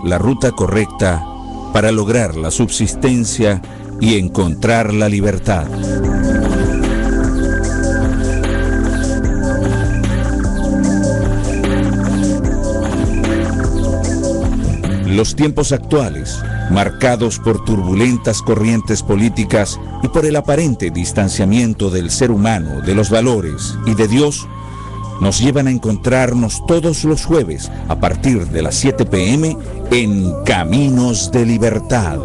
La ruta correcta para lograr la subsistencia y encontrar la libertad. Los tiempos actuales, marcados por turbulentas corrientes políticas y por el aparente distanciamiento del ser humano, de los valores y de Dios, nos llevan a encontrarnos todos los jueves a partir de las 7 p.m. en Caminos de Libertad,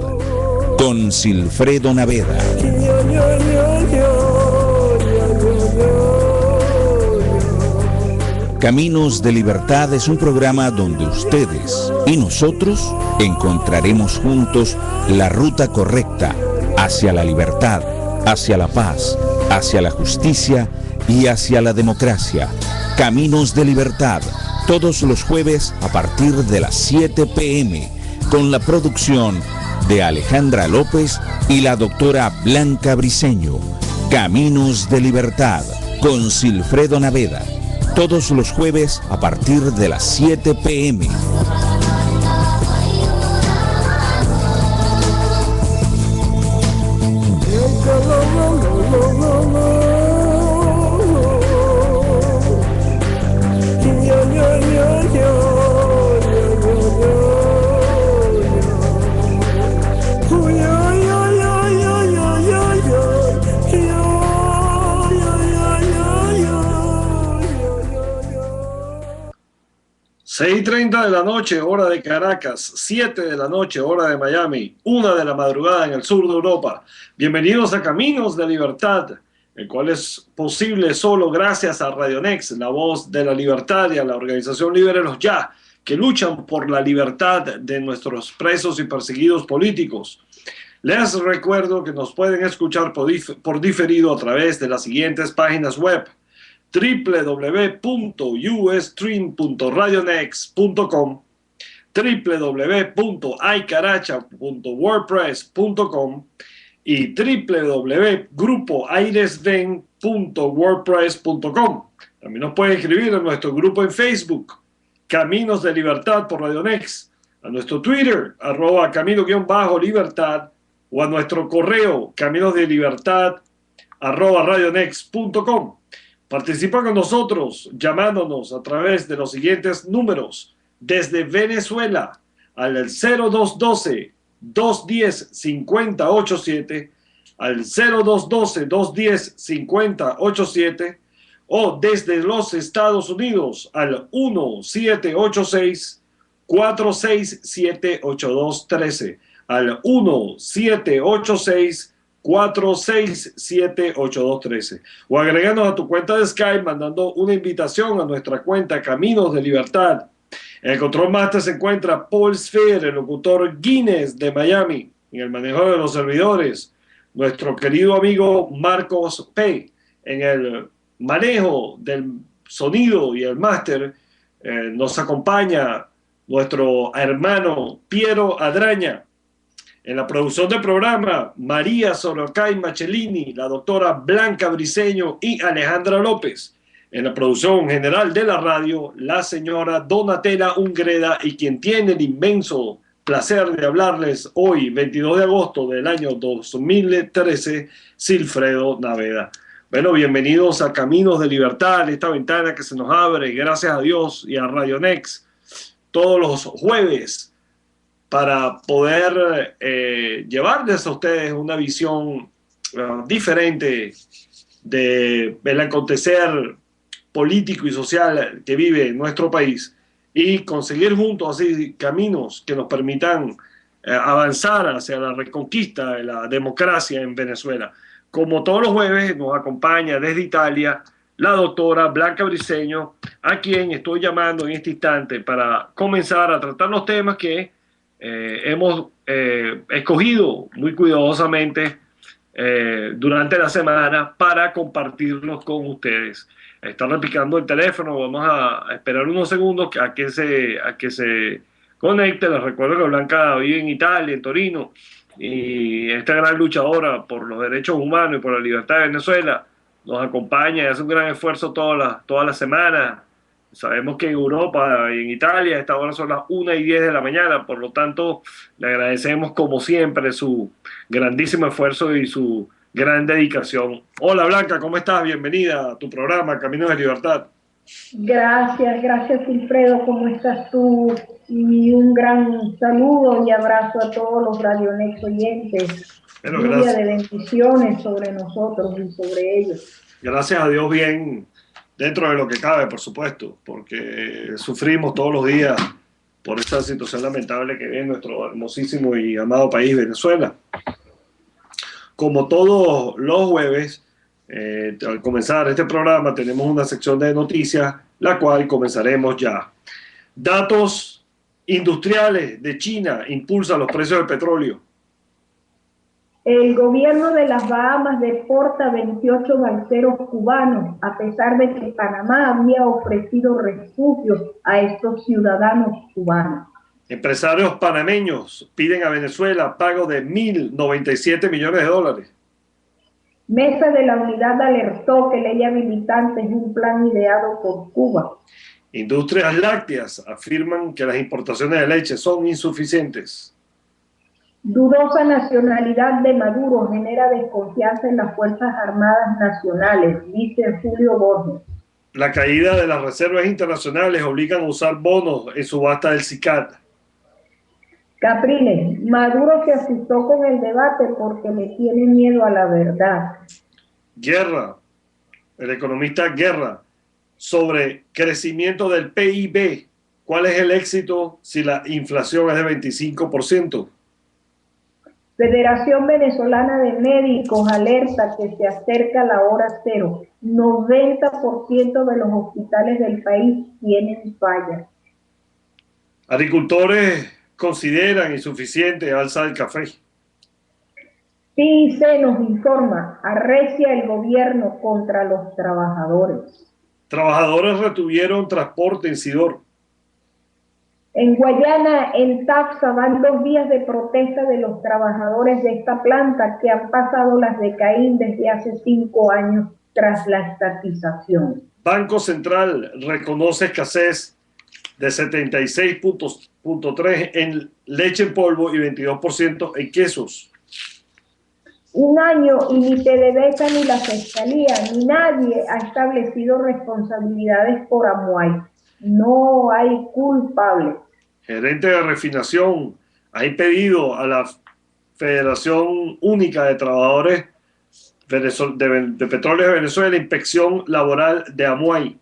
con Silfredo Naveda. Caminos de Libertad es un programa donde ustedes y nosotros encontraremos juntos la ruta correcta hacia la libertad, hacia la paz, hacia la justicia y hacia la democracia. Caminos de Libertad, todos los jueves a partir de las 7 p.m., con la producción de Alejandra López y la doctora Blanca Briceño. Caminos de Libertad, con Silfredo Naveda, todos los jueves a partir de las 7 p.m. 6:30 de la noche, hora de Caracas, 7 de la noche, hora de Miami, 1 de la madrugada en el sur de Europa. Bienvenidos a Caminos de Libertad, el cual es posible solo gracias a Radio Next, la voz de la libertad, y a la organización Libérelos Ya, que luchan por la libertad de nuestros presos y perseguidos políticos. Les recuerdo que nos pueden escuchar por diferido a través de las siguientes páginas web: www.ustream.radionext.com, www.aycaracha.wordpress.com y www.grupoairesven.wordpress.com. También nos pueden escribir en nuestro grupo en Facebook, Caminos de Libertad por Radio Next, a nuestro Twitter, @camino_libertad, o a nuestro correo, caminosdelibertad@radionext.com. Participa con nosotros llamándonos a través de los siguientes números: desde Venezuela al 0212-210-5087, al 0212-210-5087, o desde los Estados Unidos al 1786-467-8213, al 1786-467-8213, o agregándonos a tu cuenta de Skype mandando una invitación a nuestra cuenta Caminos de Libertad. En el Control Master se encuentra Paul Sphere, el locutor Guinness de Miami. En el manejo de los servidores, nuestro querido amigo Marcos P. En el manejo del sonido y el máster nos acompaña nuestro hermano Piero Adraña. En la producción del programa, María Sorocay Macellini, la doctora Blanca Briceño y Alejandra López. En la producción general de la radio, la señora Donatella Ungreda, y quien tiene el inmenso placer de hablarles hoy, 22 de agosto del año 2013, Silfredo Naveda. Bueno, bienvenidos a Caminos de Libertad, esta ventana que se nos abre, gracias a Dios y a Radio Next, todos los jueves, para poder llevarles a ustedes una visión diferente del acontecer político y social que vive nuestro país, y conseguir juntos así caminos que nos permitan avanzar hacia la reconquista de la democracia en Venezuela. Como todos los jueves, nos acompaña desde Italia la doctora Blanca Briceño, a quien estoy llamando en este instante para comenzar a tratar los temas que hemos escogido muy cuidadosamente durante la semana para compartirlos con ustedes. Está repicando el teléfono, vamos a esperar unos segundos a que se conecte. Les recuerdo que Blanca vive en Italia, en Torino, y esta gran luchadora por los derechos humanos y por la libertad de Venezuela nos acompaña y hace un gran esfuerzo toda la semana Sabemos que en Europa y en Italia a esta hora son las 1:10 de la mañana, por lo tanto le agradecemos como siempre su grandísimo esfuerzo y su gran dedicación. Hola Blanca, ¿cómo estás? Bienvenida a tu programa Caminos de Libertad. Gracias Wilfredo, ¿cómo estás tú? Y un gran saludo y abrazo a todos los Radionex oyentes. Bueno, Lluvia de bendiciones sobre nosotros y sobre ellos. Gracias a Dios bien, dentro de lo que cabe, por supuesto, porque sufrimos todos los días por esta situación lamentable que vive en nuestro hermosísimo y amado país, Venezuela. Como todos los jueves, al comenzar este programa tenemos una sección de noticias, la cual comenzaremos ya. Datos industriales de China impulsan los precios del petróleo. El gobierno de las Bahamas deporta 28 balseros cubanos, a pesar de que Panamá había ofrecido refugio a estos ciudadanos cubanos. Empresarios panameños piden a Venezuela pago de $1.097 millones. Mesa de la Unidad alertó que ley habilitante es un plan ideado por Cuba. Industrias lácteas afirman que las importaciones de leche son insuficientes. Dudosa nacionalidad de Maduro genera desconfianza en las Fuerzas Armadas Nacionales, dice Julio Borges. La caída de las reservas internacionales obligan a usar bonos en subasta del CICAT. Capriles, Maduro se asustó con el debate porque le tiene miedo a la verdad. Guerra, el economista Guerra, sobre crecimiento del PIB. ¿Cuál es el éxito si la inflación es de 25%? Federación Venezolana de Médicos alerta que se acerca la hora cero. 90% de los hospitales del país tienen fallas. Agricultores consideran insuficiente alza del café. PIC nos informa, arrecia el gobierno contra los trabajadores. Trabajadores retuvieron transporte en Sidor. En Guayana, en Tafsa, van 2 días de protesta de los trabajadores de esta planta que han pasado las de Caín desde hace 5 años tras la estatización. Banco Central reconoce escasez de 76.3 en leche en polvo y 22% en quesos. Un año y ni PDVSA ni la Fiscalía ni nadie ha establecido responsabilidades por Amuay. No hay culpables. Gerente de refinación ha impedido a la Federación Única de Trabajadores de Petróleo de Venezuela inspección laboral de Amuay.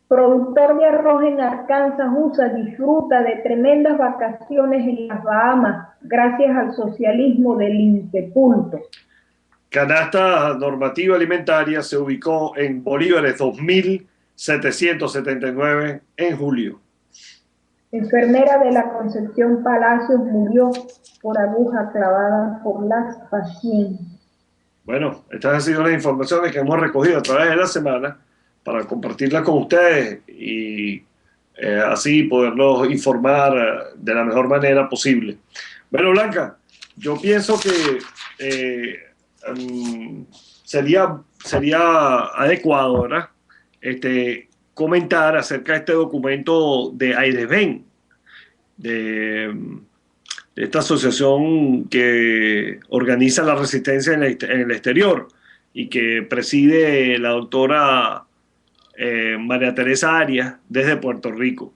Productor de arroz en Arkansas, USA, disfruta de tremendas vacaciones en las Bahamas gracias al socialismo del Insepulto. Canasta normativa alimentaria se ubicó en bolívares 2.779 en julio. Enfermera de la Concepción Palacios murió por aguja clavada por las pacientes. Bueno, estas han sido las informaciones que hemos recogido a través de la semana para compartirlas con ustedes y así poderlos informar de la mejor manera posible. Bueno, Blanca, yo pienso que sería adecuado, ¿verdad? Comentar acerca de este documento de AIDESBEN, de esta asociación que organiza la resistencia en el exterior y que preside la doctora María Teresa Arias desde Puerto Rico.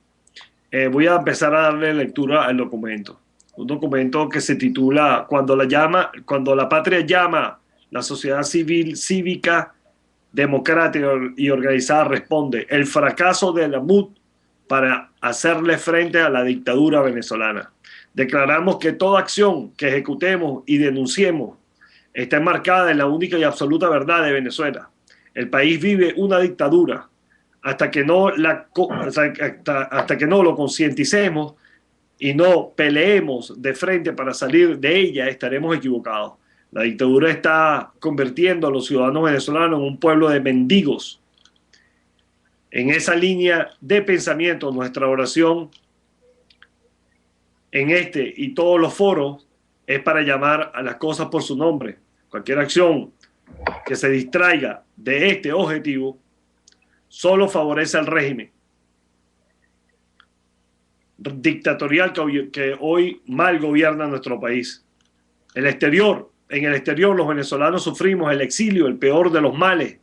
Voy a empezar a darle lectura al documento. Un documento que se titula Cuando la patria llama, la sociedad civil, cívica, democrática y organizada responde. El fracaso de la MUD para hacerle frente a la dictadura venezolana. Declaramos que toda acción que ejecutemos y denunciemos está enmarcada en la única y absoluta verdad de Venezuela. El país vive una dictadura. Hasta que no lo concienticemos y no peleemos de frente para salir de ella, estaremos equivocados. La dictadura está convirtiendo a los ciudadanos venezolanos en un pueblo de mendigos. En esa línea de pensamiento, nuestra oración en este y todos los foros es para llamar a las cosas por su nombre. Cualquier acción que se distraiga de este objetivo solo favorece al régimen dictatorial que hoy mal gobierna nuestro país. En el exterior los venezolanos sufrimos el exilio, el peor de los males,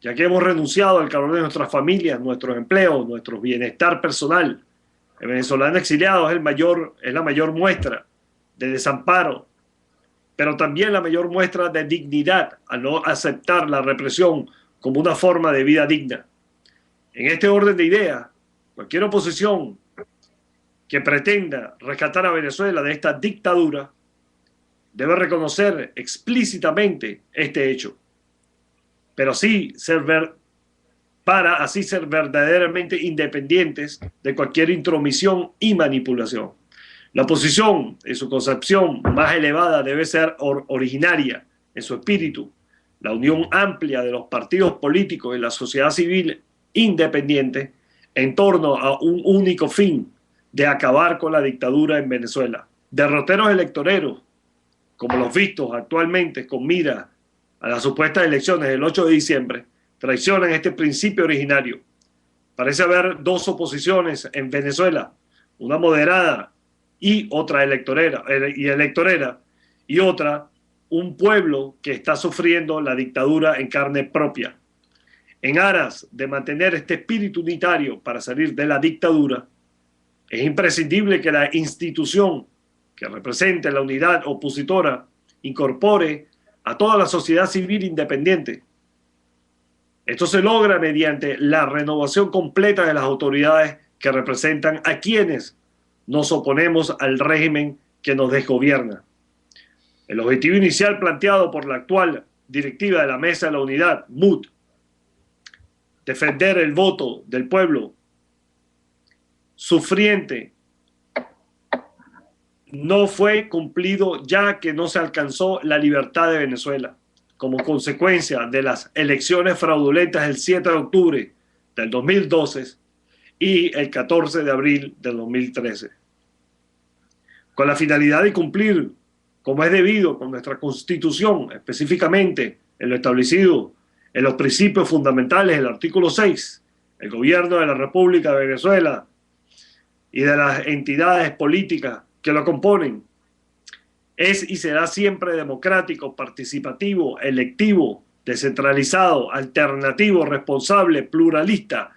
ya que hemos renunciado al calor de nuestras familias, nuestros empleos, nuestro bienestar personal. El venezolano exiliado es la mayor muestra de desamparo, pero también la mayor muestra de dignidad al no aceptar la represión como una forma de vida digna. En este orden de ideas, cualquier oposición que pretenda rescatar a Venezuela de esta dictadura debe reconocer explícitamente este hecho, pero para así ser verdaderamente independientes de cualquier intromisión y manipulación. La oposición, en su concepción más elevada, debe ser originaria en su espíritu. La unión amplia de los partidos políticos y la sociedad civil independiente en torno a un único fin de acabar con la dictadura en Venezuela. Derroteros electoreros, como los vistos actualmente con mira a las supuestas elecciones del 8 de diciembre, traicionan este principio originario. Parece haber dos oposiciones en Venezuela, una moderada y otra electorera, y otra un pueblo que está sufriendo la dictadura en carne propia. En aras de mantener este espíritu unitario para salir de la dictadura, es imprescindible que la institución que represente la unidad opositora incorpore a toda la sociedad civil independiente. Esto se logra mediante la renovación completa de las autoridades que representan a quienes nos oponemos al régimen que nos desgobierna. El objetivo inicial planteado por la actual directiva de la Mesa de la Unidad, MUD, defender el voto del pueblo sufriente, no fue cumplido, ya que no se alcanzó la libertad de Venezuela como consecuencia de las elecciones fraudulentas el 7 de octubre del 2012 y el 14 de abril del 2013. Con la finalidad de cumplir como es debido con nuestra Constitución, específicamente en lo establecido en los principios fundamentales del artículo 6, el gobierno de la República de Venezuela y de las entidades políticas que lo componen es y será siempre democrático, participativo, electivo, descentralizado, alternativo, responsable, pluralista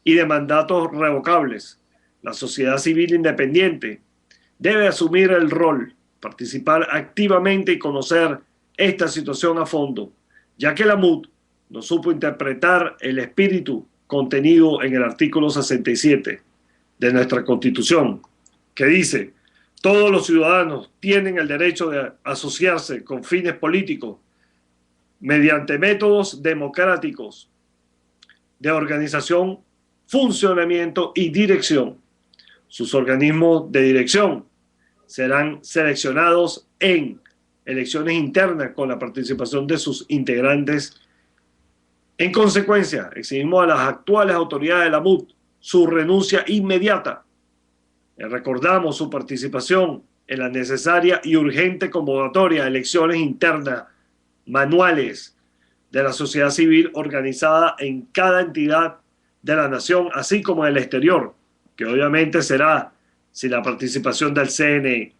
y de mandatos revocables. La sociedad civil independiente debe asumir el rol, participar activamente y conocer esta situación a fondo, ya que la MUD no supo interpretar el espíritu contenido en el artículo 67 de nuestra Constitución, que dice: todos los ciudadanos tienen el derecho de asociarse con fines políticos mediante métodos democráticos de organización, funcionamiento y dirección. Sus organismos de dirección serán seleccionados en elecciones internas con la participación de sus integrantes. En consecuencia, exigimos a las actuales autoridades de la MUD su renuncia inmediata. Recordamos su participación en la necesaria y urgente convocatoria de elecciones internas manuales de la sociedad civil organizada en cada entidad de la nación, así como en el exterior, que obviamente será sin la participación del CNE.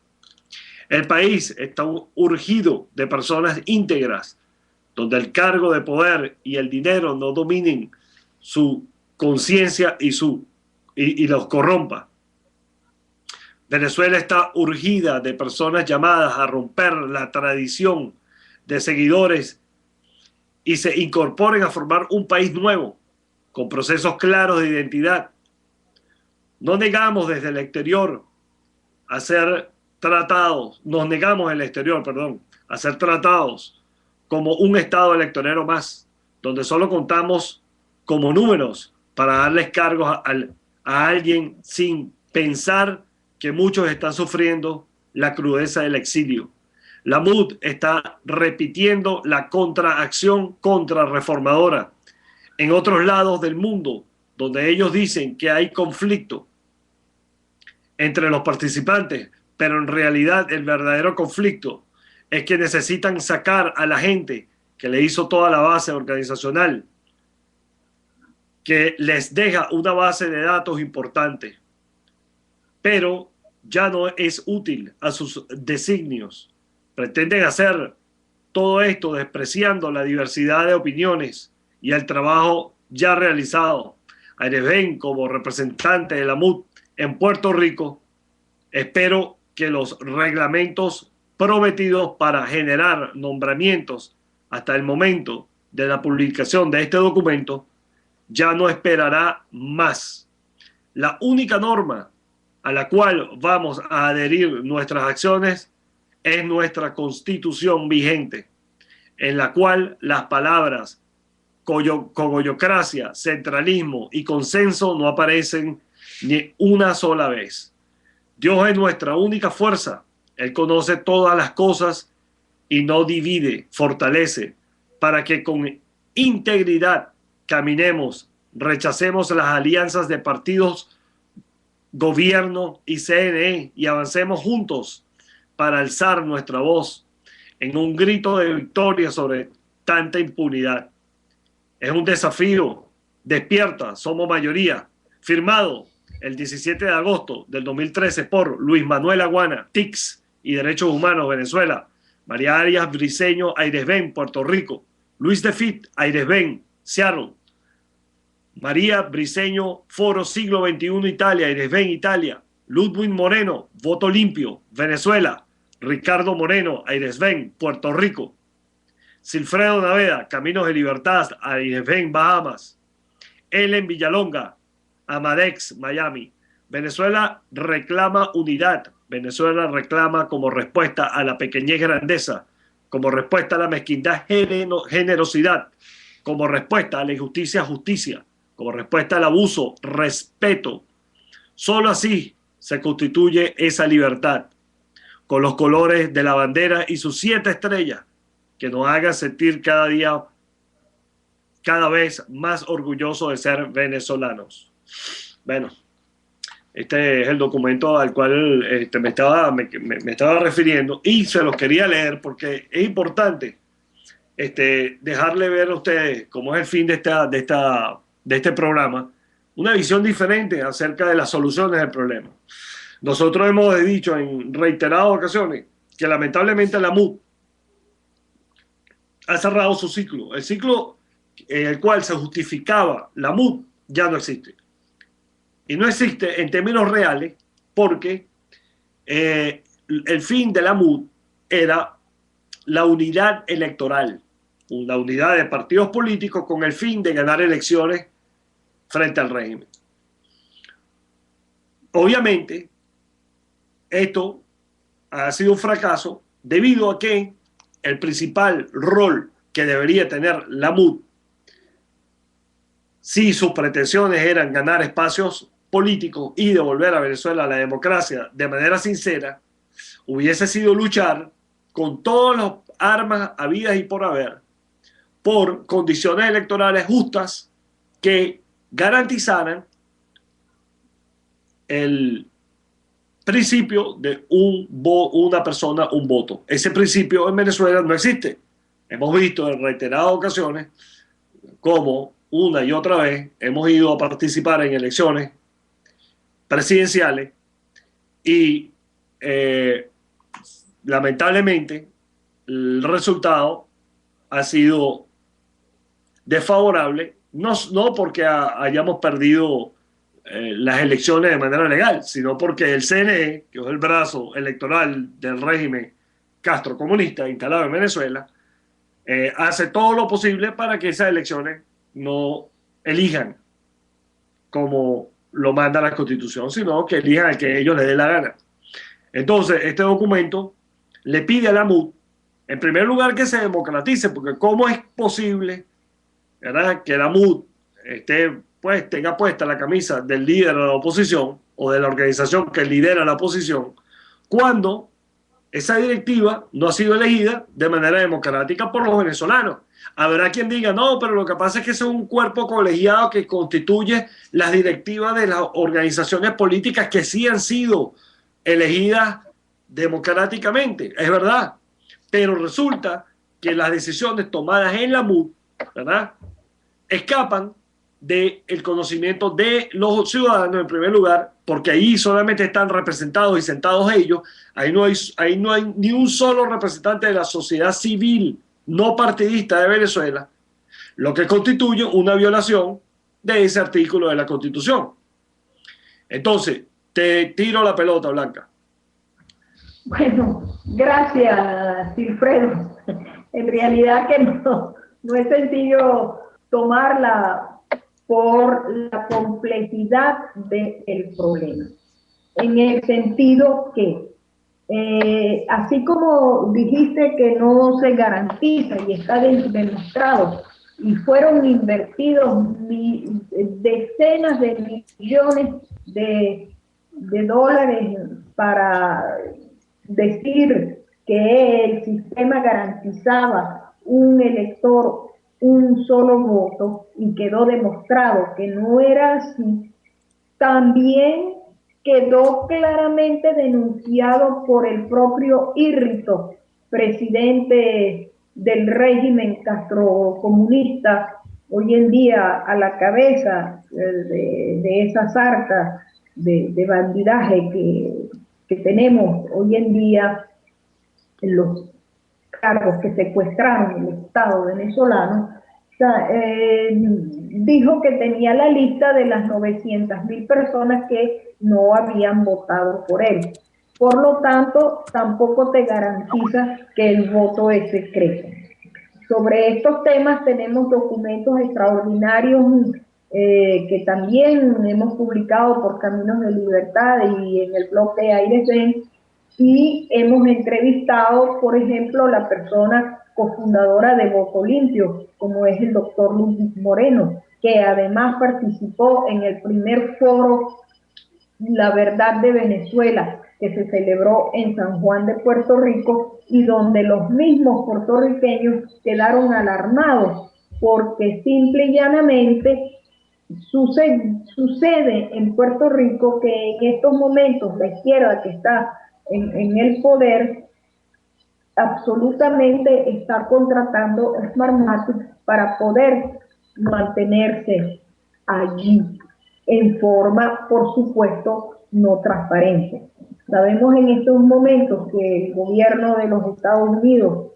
El país está urgido de personas íntegras, donde el cargo de poder y el dinero no dominen su conciencia y los corrompa. Venezuela está urgida de personas llamadas a romper la tradición de seguidores y se incorporen a formar un país nuevo, con procesos claros de identidad. No negamos desde el exterior a ser tratados, nos negamos en el exterior, a ser tratados como un estado electorero más, donde solo contamos como números para darles cargos a alguien sin pensar que muchos están sufriendo la crudeza del exilio. La MUD está repitiendo la contraacción contrarreformadora en otros lados del mundo, donde ellos dicen que hay conflicto entre los participantes, pero en realidad el verdadero conflicto es que necesitan sacar a la gente que le hizo toda la base organizacional que les deja una base de datos importante, pero ya no es útil a sus designios. Pretenden hacer todo esto despreciando la diversidad de opiniones y el trabajo ya realizado. Aires Ben, como representante de la MUD en Puerto Rico, espero que los reglamentos prometidos para generar nombramientos hasta el momento de la publicación de este documento ya no esperará más. La única norma a la cual vamos a adherir nuestras acciones es nuestra Constitución vigente, en la cual las palabras cogollocracia, centralismo y consenso no aparecen ni una sola vez. Dios es nuestra única fuerza. Él conoce todas las cosas y no divide, fortalece, para que con integridad caminemos, rechacemos las alianzas de partidos, gobierno y CNE y avancemos juntos para alzar nuestra voz en un grito de victoria sobre tanta impunidad. Es un desafío. Despierta, somos mayoría. Firmado el 17 de agosto del 2013 por Luis Manuel Aguana, TICS y Derechos Humanos, Venezuela. María Arias Briceño, Aires Ben, Puerto Rico. Luis de Fit, Aires Ben, Seattle. María Briceño, Foro Siglo XXI, Italia, Aires Ben, Italia. Ludwig Moreno, Voto Limpio, Venezuela. Ricardo Moreno, Aires Ben, Puerto Rico. Silfredo Naveda, Caminos de Libertad, Aires Ben, Bahamas. Ellen Villalonga, Amadex, Miami. Venezuela reclama unidad. Venezuela reclama como respuesta a la pequeñez grandeza, como respuesta a la mezquindad generosidad, como respuesta a la injusticia justicia, como respuesta al abuso respeto. Solo así se constituye esa libertad, con los colores de la bandera y sus 7 estrellas, que nos haga sentir cada día, cada vez más orgullosos de ser venezolanos. Bueno, este es el documento al cual me estaba refiriendo y se los quería leer porque es importante dejarle ver a ustedes cómo es el fin de este programa, una visión diferente acerca de las soluciones del problema. Nosotros hemos dicho en reiteradas ocasiones que lamentablemente la MUD ha cerrado su ciclo. El ciclo en el cual se justificaba la MUD ya no existe. Y no existe en términos reales porque el fin de la MUD era la unidad electoral, una unidad de partidos políticos con el fin de ganar elecciones frente al régimen. Obviamente, esto ha sido un fracaso debido a que el principal rol que debería tener la MUD, si sus pretensiones eran ganar espacios políticos y devolver a Venezuela la democracia de manera sincera, hubiese sido luchar con todas las armas habidas y por haber por condiciones electorales justas que garantizaran el principio de una persona, un voto. Ese principio en Venezuela no existe. Hemos visto en reiteradas ocasiones cómo una y otra vez hemos ido a participar en elecciones presidenciales y lamentablemente el resultado ha sido desfavorable, no porque hayamos perdido las elecciones de manera legal, sino porque el CNE, que es el brazo electoral del régimen castrocomunista instalado en Venezuela, hace todo lo posible para que esas elecciones no elijan como lo manda la Constitución, sino que elijan al que ellos les dé la gana. Entonces, este documento le pide a la MUD, en primer lugar, que se democratice, porque ¿cómo es posible, verdad, que la MUD tenga puesta la camisa del líder de la oposición o de la organización que lidera la oposición cuando esa directiva no ha sido elegida de manera democrática por los venezolanos? Habrá quien diga, no, pero lo que pasa es que es un cuerpo colegiado que constituye las directivas de las organizaciones políticas que sí han sido elegidas democráticamente. Es verdad, pero resulta que las decisiones tomadas en la MUD, ¿verdad?, escapan del conocimiento de los ciudadanos en primer lugar, porque ahí solamente están representados y sentados ellos, ahí no hay ni un solo representante de la sociedad civil no partidista de Venezuela, lo que constituye una violación de ese artículo de la Constitución. Entonces, te tiro la pelota, Blanca. Bueno, gracias, Silfredo. En realidad que no es sencillo tomarla por la complejidad del problema. En el sentido que, así como dijiste que no se garantiza y está demostrado, y fueron invertidos decenas de millones de dólares para decir que el sistema garantizaba un elector un solo voto, y quedó demostrado que no era así, también quedó claramente denunciado por el propio Irrito, presidente del régimen castrocomunista, hoy en día a la cabeza de esa sarta de bandidaje que tenemos hoy en día en los cargos que secuestraron el Estado venezolano. Dijo que tenía la lista de las 900.000 personas que no habían votado por él. Por lo tanto, tampoco te garantiza que el voto es secreto. Sobre estos temas tenemos documentos extraordinarios que también hemos publicado por Caminos de Libertad y en el blog de Aires Ven, y hemos entrevistado, por ejemplo, la persona cofundadora de Voto Limpio, como es el doctor Luis Moreno, que además participó en el primer foro La Verdad de Venezuela, que se celebró en San Juan de Puerto Rico, y donde los mismos puertorriqueños quedaron alarmados, porque simple y llanamente sucede en Puerto Rico que en estos momentos la izquierda que está en el poder absolutamente está contratando Smartmatic para poder mantenerse allí en forma, por supuesto, no transparente. Sabemos en estos momentos que el gobierno de los Estados Unidos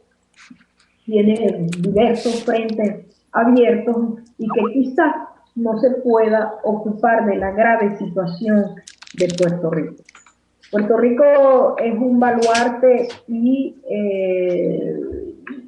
tiene diversos frentes abiertos y que quizás no se pueda ocupar de la grave situación de Puerto Rico. Puerto Rico es un baluarte y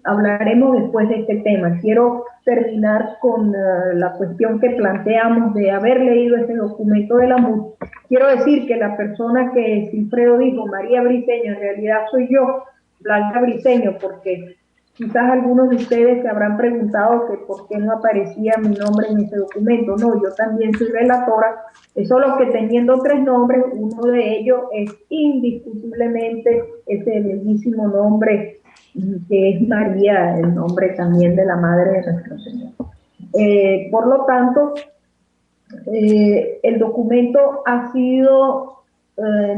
hablaremos después de este tema. Quiero terminar con la cuestión que planteamos de haber leído ese documento de la MUD. Quiero decir que la persona que Silfredo dijo, María Briceño, en realidad soy yo, Blanca Briceño, porque quizás algunos de ustedes se habrán preguntado que por qué no aparecía mi nombre en ese documento. No, yo también soy relatora, es solo que teniendo 3 nombres, uno de ellos es indiscutiblemente ese bellísimo nombre que es María, el nombre también de la madre de nuestro Señor. Por lo tanto, el documento ha sido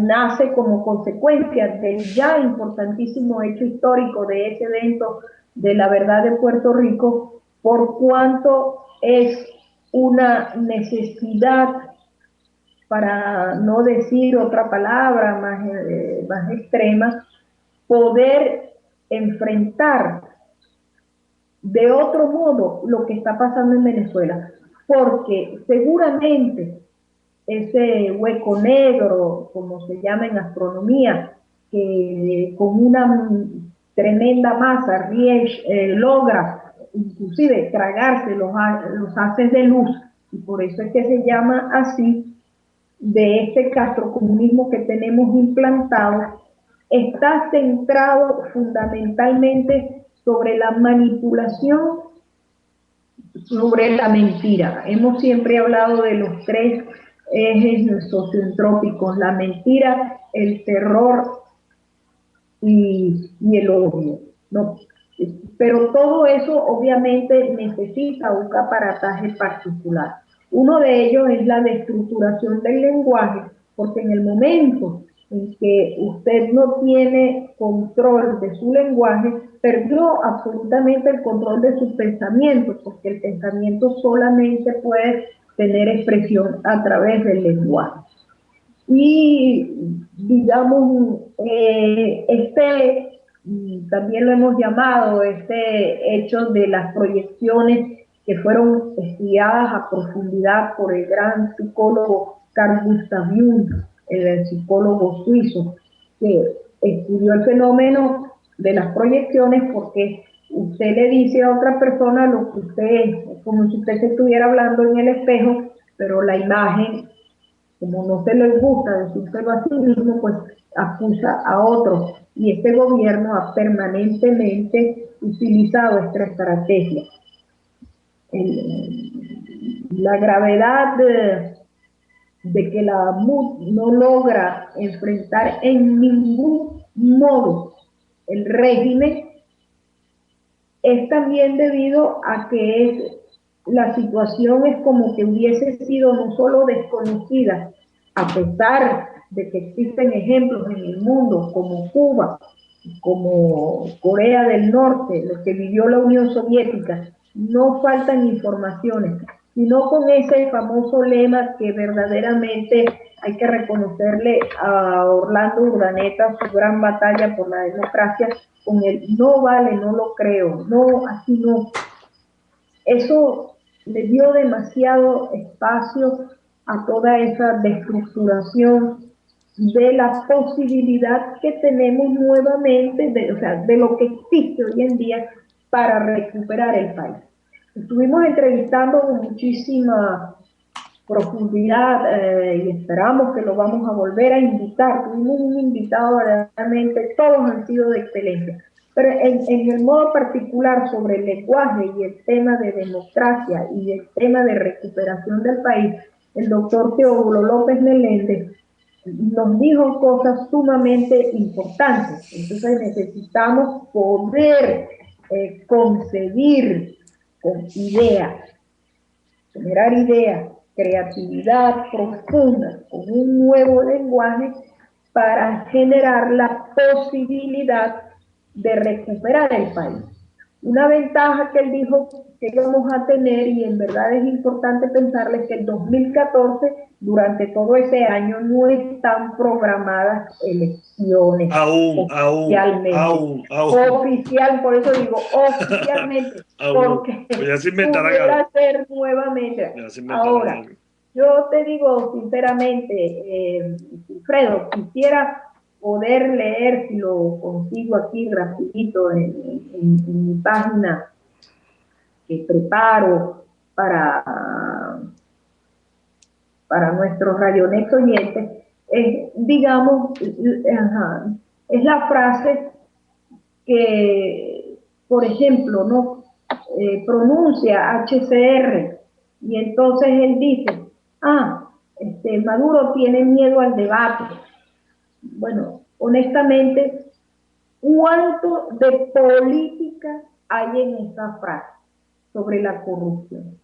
nace como consecuencia del ya importantísimo hecho histórico de ese evento de la verdad de Puerto Rico, por cuanto es una necesidad, para no decir otra palabra más extrema, poder enfrentar de otro modo lo que está pasando en Venezuela, porque seguramente ese hueco negro, como se llama en astronomía, que con una tremenda masa logra inclusive tragarse los haces de luz, y por eso es que se llama así, de este castrocomunismo que tenemos implantado, está centrado fundamentalmente sobre la manipulación, sobre la mentira. Hemos siempre hablado de los 3 ejes socioentrópicos: la mentira, el terror y el odio, ¿no? Pero todo eso obviamente necesita un aparataje particular. Uno de ellos es la destructuración del lenguaje, porque en el momento en que usted no tiene control de su lenguaje, perdió absolutamente el control de sus pensamientos, porque el pensamiento solamente puede tener expresión a través del lenguaje. Y digamos, también lo hemos llamado, este hecho de las proyecciones que fueron estudiadas a profundidad por el gran psicólogo Carl Gustav Jung, el psicólogo suizo, que estudió el fenómeno de las proyecciones, porque usted le dice a otra persona lo que usted es, como si usted se estuviera hablando en el espejo, pero la imagen, como no se les gusta decírselo a sí mismo, pues acusa a otros. Y este gobierno ha permanentemente utilizado esta estrategia. La gravedad de que la MUD no logra enfrentar en ningún modo el régimen es también debido a que la situación es como que hubiese sido no solo desconocida, a pesar de que existen ejemplos en el mundo como Cuba, como Corea del Norte, lo que vivió la Unión Soviética, no faltan informaciones, sino con ese famoso lema que verdaderamente hay que reconocerle a Orlando Urdaneta su gran batalla por la democracia, con el no vale, no lo creo, no, así no. Eso le dio demasiado espacio a toda esa destructuración de la posibilidad que tenemos nuevamente, de lo que existe hoy en día para recuperar el país. Estuvimos entrevistando con muchísima profundidad y esperamos que lo vamos a volver a invitar. Tuvimos un invitado realmente, todos han sido de excelencia. Pero en el modo particular sobre el lenguaje y el tema de democracia y el tema de recuperación del país, el doctor Teódulo López Meléndez nos dijo cosas sumamente importantes. Entonces necesitamos poder concebir con ideas, generar ideas, creatividad profunda, con un nuevo lenguaje para generar la posibilidad de recuperar el país. Una ventaja que él dijo que íbamos a tener, y en verdad es importante pensarles, que el 2014, durante todo ese año, no están programadas elecciones oficialmente. Aún. Oficial, por eso digo oficialmente, porque pudiera ser nuevamente. Ahora, yo te digo sinceramente, Fredo, quisiera poder leer, si lo consigo aquí rapidito en mi página que preparo para nuestros Rayonex oyentes, digamos, es la frase que, por ejemplo, no pronuncia HCR, y entonces él dice, Maduro tiene miedo al debate. Bueno, honestamente, ¿cuánto de política hay en esa frase sobre la corrupción?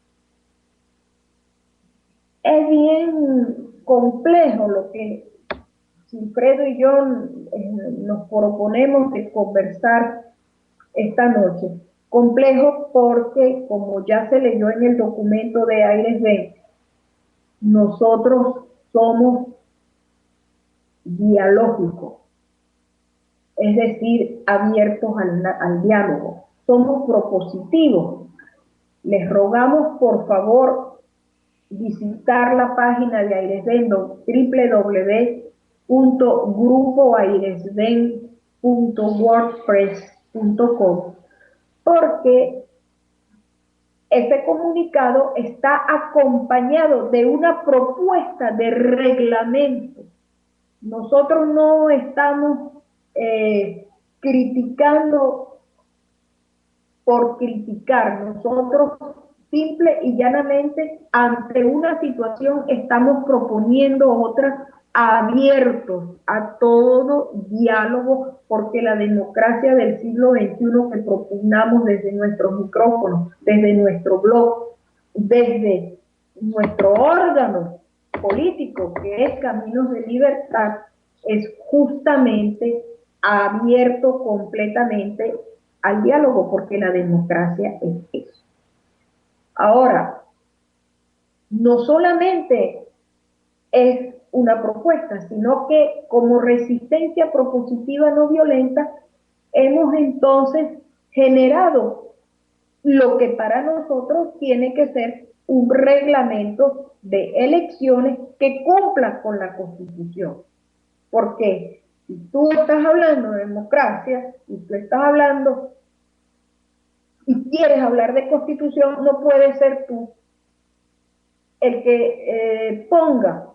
Es bien complejo lo que Silfredo y yo nos proponemos de conversar esta noche. Complejo porque, como ya se leyó en el documento de Aires Ben, nosotros somos dialógicos, es decir, abiertos al diálogo. Somos propositivos. Les rogamos, por favor, visitar la página de Airesben, www.grupoairesben.wordpress.com, porque este comunicado está acompañado de una propuesta de reglamento. Nosotros no estamos criticando por criticar. Nosotros simple y llanamente ante una situación estamos proponiendo otras, abiertos a todo diálogo, porque la democracia del siglo XXI que propugnamos desde nuestros micrófonos, desde nuestro blog, desde nuestro órgano político que es Caminos de Libertad, es justamente abierto completamente al diálogo, porque la democracia es eso. Ahora, no solamente es una propuesta, sino que como resistencia propositiva no violenta, hemos entonces generado lo que para nosotros tiene que ser un reglamento de elecciones que cumpla con la Constitución. Porque si tú estás hablando de democracia y tú estás hablando y quieres hablar de Constitución, no puedes ser tú el que ponga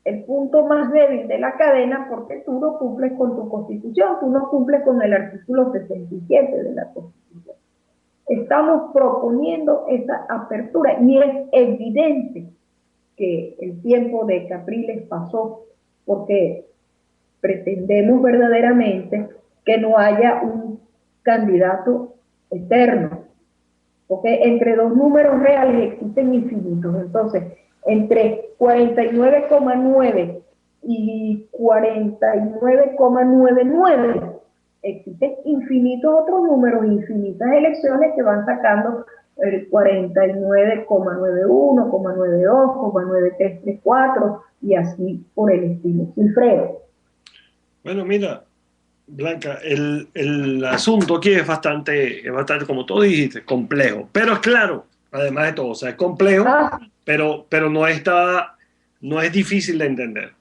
el punto más débil de la cadena, porque tú no cumples con tu Constitución, tú no cumples con el artículo 67 de la Constitución. Estamos proponiendo esa apertura y es evidente que el tiempo de Capriles pasó, porque pretendemos verdaderamente que no haya un candidato eterno, porque entre dos números reales existen infinitos. Entonces, entre 49,9 y 49,99 existen infinitos otros números, infinitas elecciones que van sacando el 49,91, 92, 9334 y así por el estilo. Cifreo. Bueno, mira, Blanca, el asunto aquí es bastante, como tú dijiste, complejo, pero es claro, además de todo, o sea, es complejo, pero no es difícil de entender.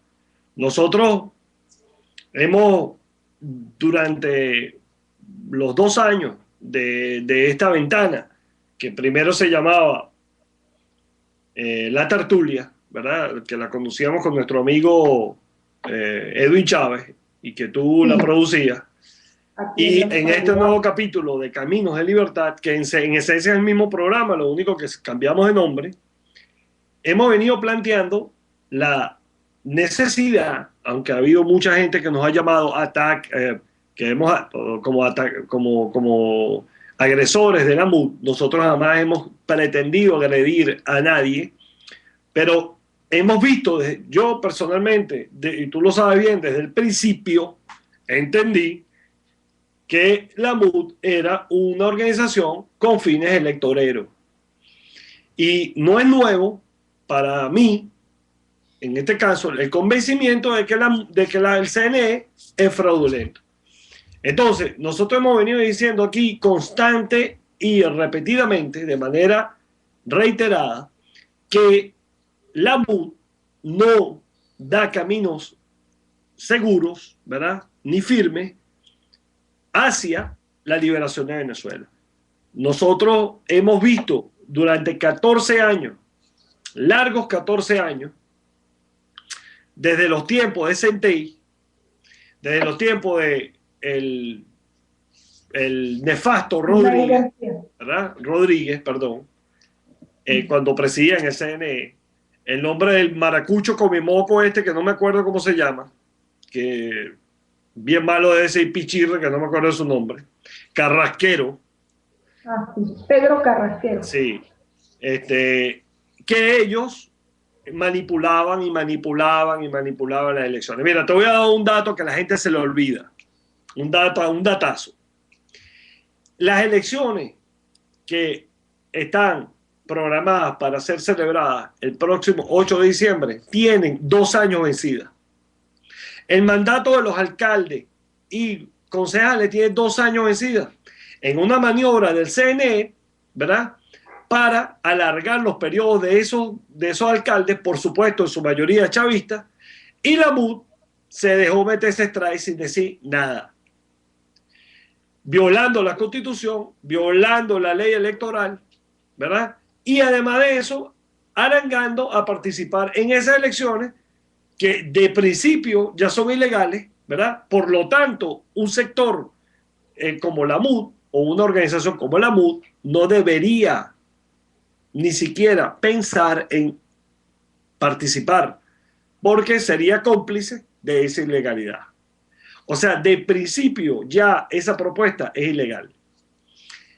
Nosotros hemos, durante los 2 años de esta ventana, que primero se llamaba La Tertulia, ¿verdad? Que la conducíamos con nuestro amigo Edwin Chávez, y que tú la producías. Y en este nuevo capítulo de Caminos de Libertad, que en esencia es el mismo programa, lo único que cambiamos de nombre, hemos venido planteando la necesidad, aunque ha habido mucha gente que nos ha llamado como agresores de la MUD, nosotros jamás hemos pretendido agredir a nadie, pero hemos visto, yo personalmente, y tú lo sabes bien, desde el principio entendí que la MUD era una organización con fines electoreros. Y no es nuevo para mí, en este caso, el convencimiento de que el CNE es fraudulento. Entonces, nosotros hemos venido diciendo aquí constante y repetidamente, de manera reiterada, que la MUD no da caminos seguros, ¿verdad?, ni firmes hacia la liberación de Venezuela. Nosotros hemos visto durante 14 años, largos 14 años, desde los tiempos de Centey, desde los tiempos de el nefasto Rodríguez, ¿verdad? Cuando presidía en el CNE, el nombre del maracucho comimoco que no me acuerdo cómo se llama, que bien malo de ese pichirre, que no me acuerdo de su nombre, Carrasquero. Sí, Pedro Carrasquero. Sí, que ellos manipulaban las elecciones. Mira, te voy a dar un dato que a la gente se le olvida, un datazo. Las elecciones que están programadas para ser celebradas el próximo 8 de diciembre tienen 2 años vencidas. El mandato de los alcaldes y concejales tiene 2 años vencidas, en una maniobra del CNE, ¿verdad?, para alargar los periodos de esos alcaldes, por supuesto en su mayoría chavistas, y la MUD se dejó meter ese strike sin decir nada, violando la Constitución, violando la ley electoral, ¿verdad?, y además de eso, arengando a participar en esas elecciones que de principio ya son ilegales, ¿verdad? Por lo tanto, un sector como la MUD o una organización como la MUD no debería ni siquiera pensar en participar, porque sería cómplice de esa ilegalidad. O sea, de principio ya esa propuesta es ilegal.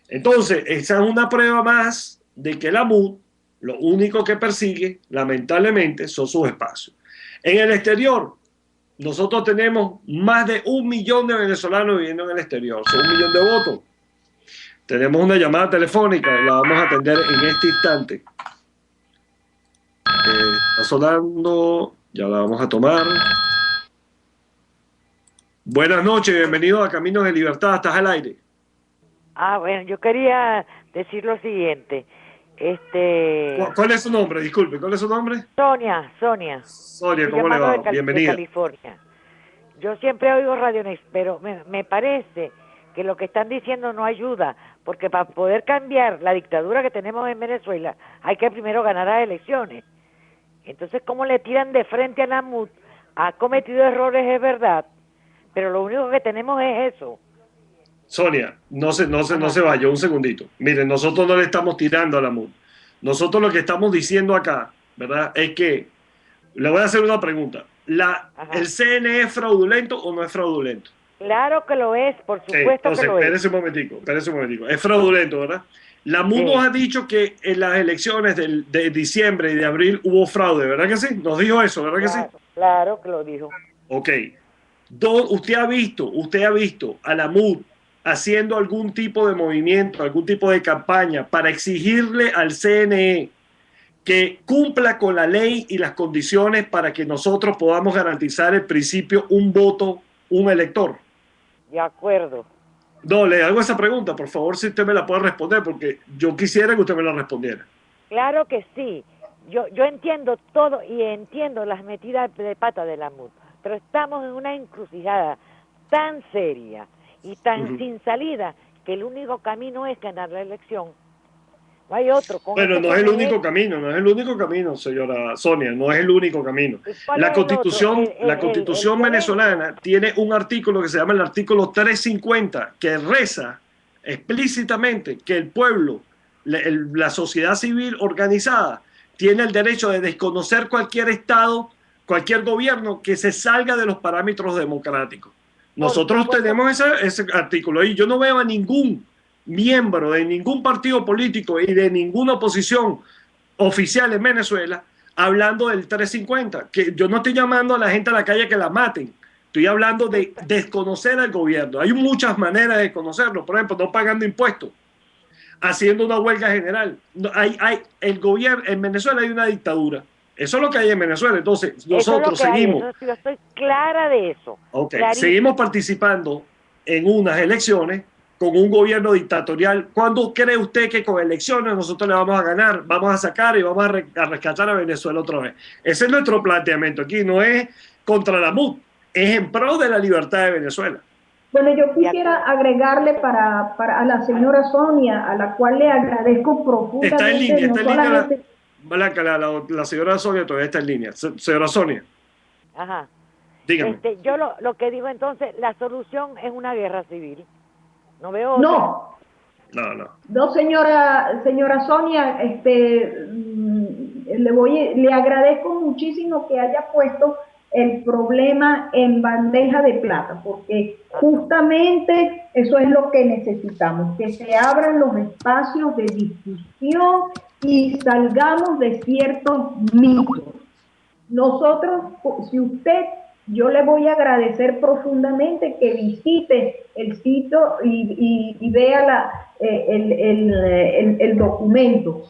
Entonces, esa es una prueba más de que la MUD lo único que persigue, lamentablemente, son sus espacios. En el exterior, Nosotros tenemos más de 1 millón de venezolanos viviendo en el exterior, son 1 millón de votos. Tenemos una llamada telefónica, la vamos a atender en este instante. Está sonando, ya la vamos a tomar. Buenas noches, bienvenido a Caminos de Libertad, estás al aire. Bueno, yo quería decir lo siguiente. ¿Cuál es su nombre? Disculpe, ¿cuál es su nombre? Sonia, Sonia, ¿cómo le va? Bienvenida. De California. Yo siempre oigo Radio Next, pero me parece que lo que están diciendo no ayuda, porque para poder cambiar la dictadura que tenemos en Venezuela, hay que primero ganar las elecciones. Entonces, ¿cómo le tiran de frente a la MUD? Ha cometido errores, es verdad, pero lo único que tenemos es eso. Sonia, no se vaya, un segundito. Miren, nosotros no le estamos tirando a la MUD. Nosotros lo que estamos diciendo acá, ¿verdad? Es que, le voy a hacer una pregunta. ¿El CNE es fraudulento o no es fraudulento? Claro que lo es, por supuesto entonces, que lo es. Espérese un momentico. Es fraudulento, ¿verdad? La MUD nos ha dicho que en las elecciones de diciembre y de abril hubo fraude, ¿verdad que sí? Nos dijo eso, ¿verdad que sí? Claro que lo dijo. Ok. ¿Usted ha visto a la MUD haciendo algún tipo de movimiento, algún tipo de campaña para exigirle al CNE que cumpla con la ley y las condiciones para que nosotros podamos garantizar el principio un voto, un elector? De acuerdo. No, le hago esa pregunta, por favor, si usted me la puede responder, porque yo quisiera que usted me la respondiera. Claro que sí. Yo entiendo todo y entiendo las metidas de pata de la MUD, pero estamos en una encrucijada tan seria y tan sin salida que el único camino es ganar la elección. No hay otro. Bueno, no es el único camino, señora Sonia, no es el único camino. La Constitución venezolana tiene un artículo que se llama el artículo 350, que reza explícitamente que el pueblo, la sociedad civil organizada, tiene el derecho de desconocer cualquier Estado, cualquier gobierno que se salga de los parámetros democráticos. Nosotros tenemos ese artículo y yo no veo a ningún miembro de ningún partido político y de ninguna oposición oficial en Venezuela hablando del 350, que yo no estoy llamando a la gente a la calle que la maten, estoy hablando de desconocer al gobierno. Hay muchas maneras de conocerlo, por ejemplo, no pagando impuestos, haciendo una huelga general. El gobierno, en Venezuela hay una dictadura. Eso es lo que hay en Venezuela. Entonces, nosotros seguimos. Yo estoy clara de eso. Okay. Seguimos participando en unas elecciones con un gobierno dictatorial. ¿Cuándo cree usted que con elecciones nosotros le vamos a ganar, vamos a sacar y vamos a rescatar a Venezuela otra vez? Ese es nuestro planteamiento aquí. No es contra la MUD, es en pro de la libertad de Venezuela. Bueno, yo quisiera agregarle para a la señora Sonia, a la cual le agradezco profundamente. Está en línea. Blanca, la señora Sonia todavía está en línea. Señora Sonia. Ajá. Dígame. Yo lo que digo entonces, la solución es una guerra civil. No veo otra. No, señora Sonia, le agradezco muchísimo que haya puesto el problema en bandeja de plata, porque justamente eso es lo que necesitamos, que se abran los espacios de discusión y salgamos de ciertos mitos. Nosotros, yo le voy a agradecer profundamente que visite el sitio y vea el documento.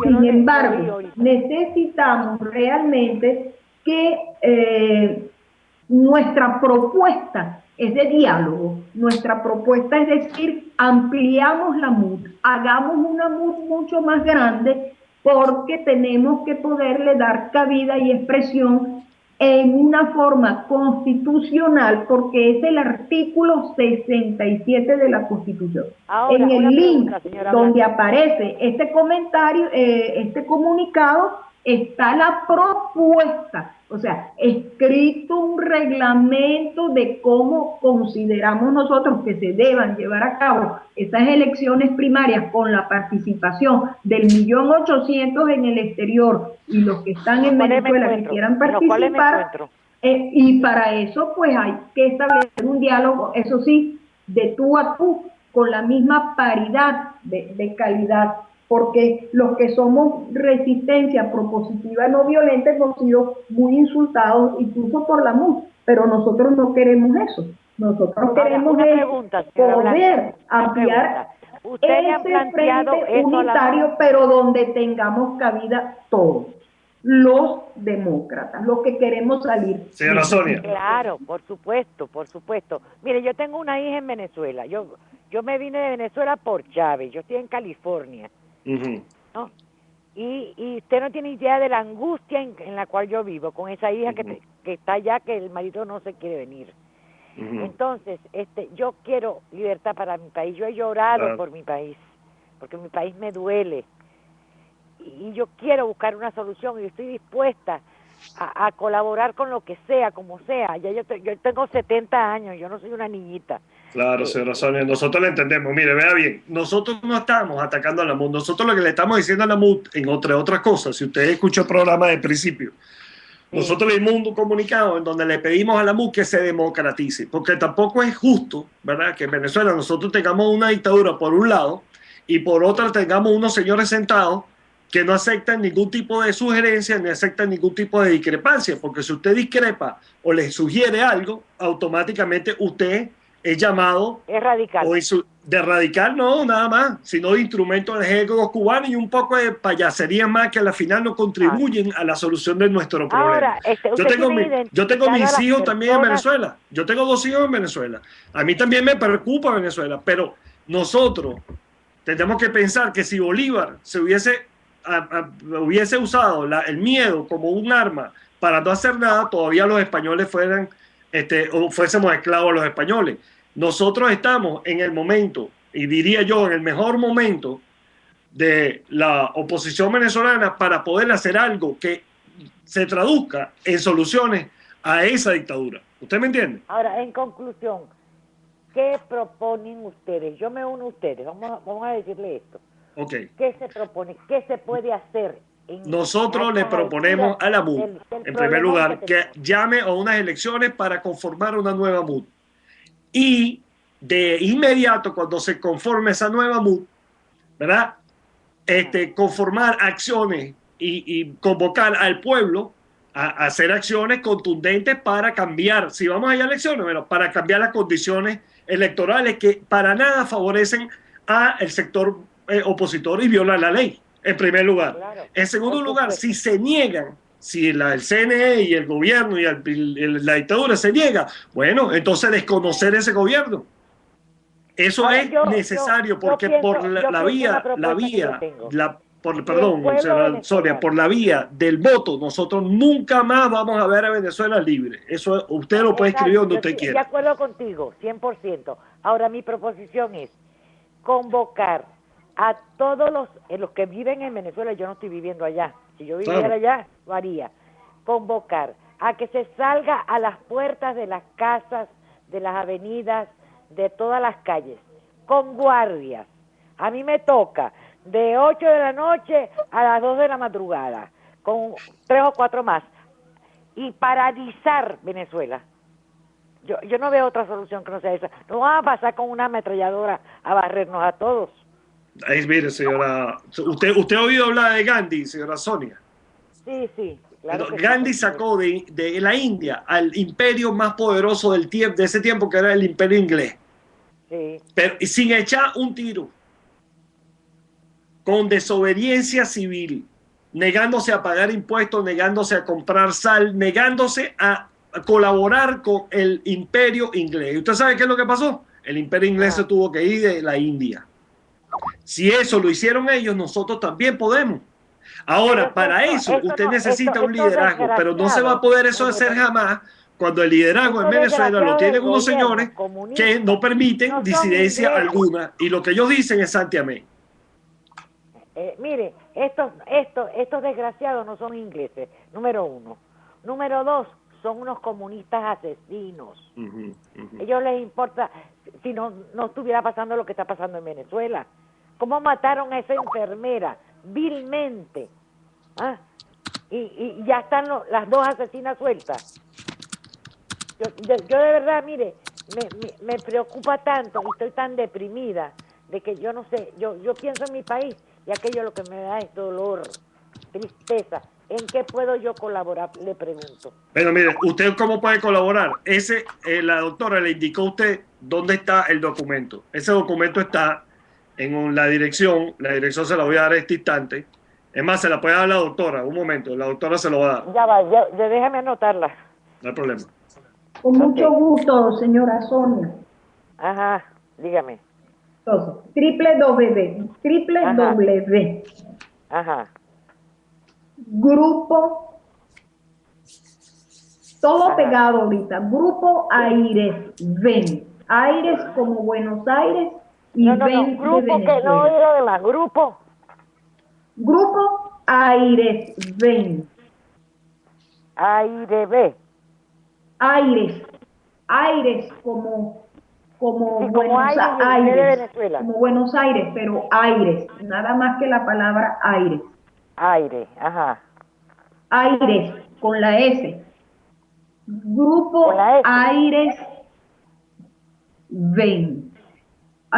Sin embargo, necesitamos realmente que nuestra propuesta es de diálogo, nuestra propuesta es decir, ampliamos la MUD, hagamos una MUD mucho más grande porque tenemos que poderle dar cabida y expresión en una forma constitucional, porque es el artículo 67 de la Constitución. Ahora, en el link donde Blanca aparece este comentario, este comunicado, está la propuesta, o sea, escrito un reglamento de cómo consideramos nosotros que se deban llevar a cabo estas elecciones primarias con la participación del 1.800.000 en el exterior y los que están en Venezuela que quieran participar. Y para eso pues hay que establecer un diálogo, eso sí, de tú a tú, con la misma paridad de calidad, porque los que somos resistencia propositiva no violenta hemos sido muy insultados incluso por la MUD, pero nosotros no queremos eso. Nosotros queremos poder ampliar ese frente unitario, pero donde tengamos cabida todos, los demócratas, los que queremos salir. Señora Sonia. Claro, por supuesto, por supuesto. Mire, yo tengo una hija en Venezuela. Yo me vine de Venezuela por Chávez. Yo estoy en California. ¿No? Y usted no tiene idea de la angustia en la cual yo vivo con esa hija que está allá, que el marido no se quiere venir. Entonces, yo quiero libertad para mi país. Yo he llorado por mi país, porque mi país me duele. Y yo quiero buscar una solución y estoy dispuesta a colaborar con lo que sea, como sea. Ya yo tengo 70 años, yo no soy una niñita. Claro, señora Sonia, nosotros le entendemos. Mire, vea bien, nosotros no estamos atacando a la MUD, nosotros lo que le estamos diciendo a la MUD, en otras cosas, si usted escuchó el programa de principio, nosotros le dimos un comunicado en donde le pedimos a la MUD que se democratice, porque tampoco es justo, ¿verdad?, que en Venezuela nosotros tengamos una dictadura por un lado y por otra tengamos unos señores sentados que no aceptan ningún tipo de sugerencia ni aceptan ningún tipo de discrepancia, porque si usted discrepa o le sugiere algo, automáticamente usted es llamado... Es radical. De radical no, nada más, sino de instrumento del ejército cubano y un poco de payasería más que a la final no contribuyen a la solución de nuestro problema. Ahora, yo tengo mis hijos también en Venezuela. Yo tengo 2 hijos en Venezuela. A mí también me preocupa Venezuela, pero nosotros tenemos que pensar que si Bolívar se hubiese usado el miedo como un arma para no hacer nada, todavía los españoles fuésemos esclavos a los españoles. Nosotros estamos en el momento, y diría yo, en el mejor momento de la oposición venezolana para poder hacer algo que se traduzca en soluciones a esa dictadura. ¿Usted me entiende? Ahora, en conclusión, ¿qué proponen ustedes? Yo me uno a ustedes, vamos a decirle esto. Okay. ¿Qué se propone? ¿Qué se puede hacer? Nosotros le proponemos a la MUD, en primer lugar, que llame a unas elecciones para conformar una nueva MUD. Y de inmediato, cuando se conforme esa nueva MUD, ¿verdad?, conformar acciones y convocar al pueblo a hacer acciones contundentes para cambiar, si vamos a ir a elecciones, bueno, para cambiar las condiciones electorales que para nada favorecen al sector opositor y violan la ley, en primer lugar. Claro. En segundo lugar, si se niegan, si el CNE y el gobierno y la dictadura se niega, bueno, entonces desconocer ese gobierno. Eso es necesario porque por la vía del voto nosotros nunca más vamos a ver a Venezuela libre. Eso usted lo puede escribir donde usted quiera. De acuerdo contigo, 100%. Ahora mi proposición es convocar a todos los que viven en Venezuela. Yo no estoy viviendo allá. Si yo viviera allá, lo haría. Convocar a que se salga a las puertas de las casas, de las avenidas, de todas las calles, con guardias. A mí me toca de 8 de la noche a las 2 de la madrugada, con 3 o 4 más, y paralizar Venezuela. Yo no veo otra solución que no sea esa. No vamos a pasar con una ametralladora a barrernos a todos. Ahí, mire, señora, ¿usted ha oído hablar de Gandhi, señora Sonia? Sí. Claro, Gandhi sacó de la India al imperio más poderoso de ese tiempo, que era el imperio inglés. Sí. Pero sin echar un tiro, con desobediencia civil, negándose a pagar impuestos, negándose a comprar sal, negándose a colaborar con el imperio inglés. ¿Y usted sabe qué es lo que pasó? El imperio inglés se tuvo que ir de la India. Si eso lo hicieron ellos, nosotros también podemos. Ahora, para eso usted necesita un liderazgo, pero no se va a poder eso hacer jamás cuando el liderazgo en Venezuela lo tienen unos señores que no permiten disidencia alguna, y lo que ellos dicen es santiamén. Mire, estos desgraciados no son ingleses, número 1. Número 2, son unos comunistas asesinos. Ellos les importa si no estuviera pasando lo que está pasando en Venezuela. ¿Cómo mataron a esa enfermera vilmente? ¿Ah? Y ya están las 2 asesinas sueltas. Yo de verdad, mire, me preocupa tanto y estoy tan deprimida de que yo no sé, yo pienso en mi país y aquello lo que me da es dolor, tristeza. ¿En qué puedo yo colaborar? Le pregunto. Pero mire, ¿usted cómo puede colaborar? La doctora le indicó a usted dónde está el documento. Ese documento está en la dirección se la voy a dar a este instante. Es más, se la puede dar a la doctora, un momento, la doctora se lo va a dar. Ya va, ya déjame anotarla. No hay problema. Con mucho gusto, señora Sonia. Ajá, dígame. Entonces, www. Ajá. Grupo, todo Ajá. pegado ahorita, Grupo Aires Ven. Aires como Buenos Aires y No, Ven grupo de que no Venezuela. era de más, grupo. Grupo Aires Ven. AIRB. Aires como Sí, Buenos aire y el B de Aires, Venezuela. como Buenos Aires, pero aires, nada más que la palabra aires. Aire, ajá. Aires, con la S. Grupo Con la S. Aires Ven.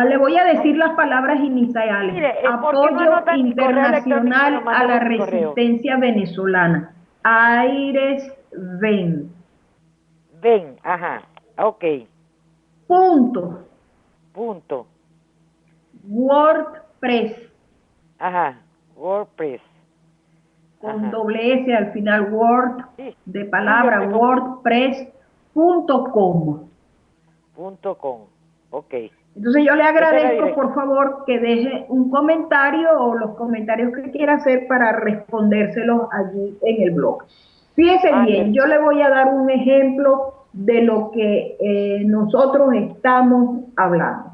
Le voy a decir las palabras iniciales. Mire, ¿por qué no Apoyo anotan mi correo electrónico y internacional lo a mandan la por mi correo? resistencia venezolana. Aires Ven. Ven, ajá. Ok. Punto. WordPress. Ajá. WordPress. Con Ajá. doble S al final, Word, Sí. de palabra, Sí, wordpress.com. .com. Ok. Entonces yo le Esa es la agradezco, dirección. por favor, que deje un comentario o los comentarios que quiera hacer para respondérselos allí en el blog. Fíjese bien, yo le voy a dar un ejemplo de lo que nosotros estamos hablando.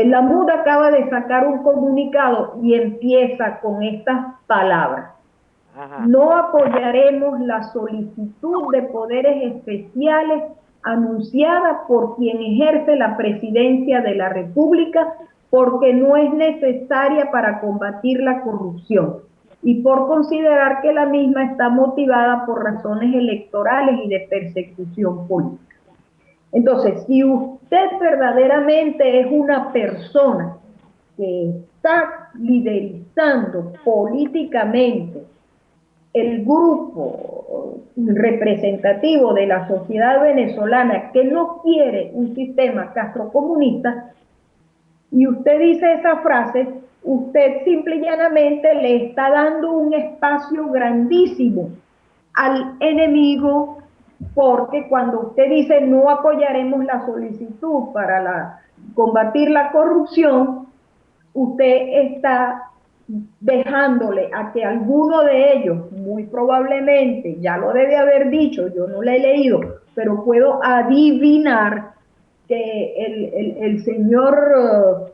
La MUD acaba de sacar un comunicado y empieza con estas palabras. Ajá. No apoyaremos la solicitud de poderes especiales anunciada por quien ejerce la presidencia de la República porque no es necesaria para combatir la corrupción y por considerar que la misma está motivada por razones electorales y de persecución política. Entonces, si usted verdaderamente es una persona que está liderizando políticamente el grupo representativo de la sociedad venezolana que no quiere un sistema castrocomunista, y usted dice esa frase, usted simple y llanamente le está dando un espacio grandísimo al enemigo, porque cuando usted dice no apoyaremos la solicitud para combatir la corrupción, usted está dejándole a que alguno de ellos, muy probablemente, ya lo debe haber dicho, yo no lo he leído, pero puedo adivinar que el señor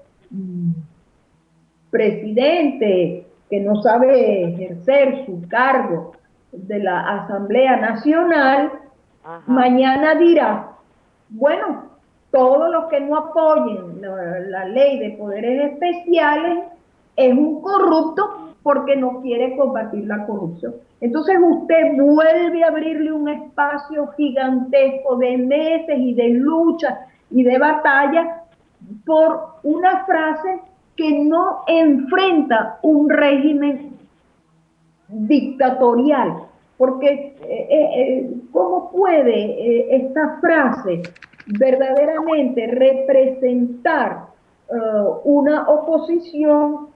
presidente, que no sabe ejercer su cargo de la Asamblea Nacional, Ajá. mañana dirá, bueno, todos los que no apoyen la ley de poderes especiales es un corrupto porque no quiere combatir la corrupción. Entonces usted vuelve a abrirle un espacio gigantesco de meses y de lucha y de batalla por una frase que no enfrenta un régimen dictatorial, porque ¿cómo puede esta frase verdaderamente representar una oposición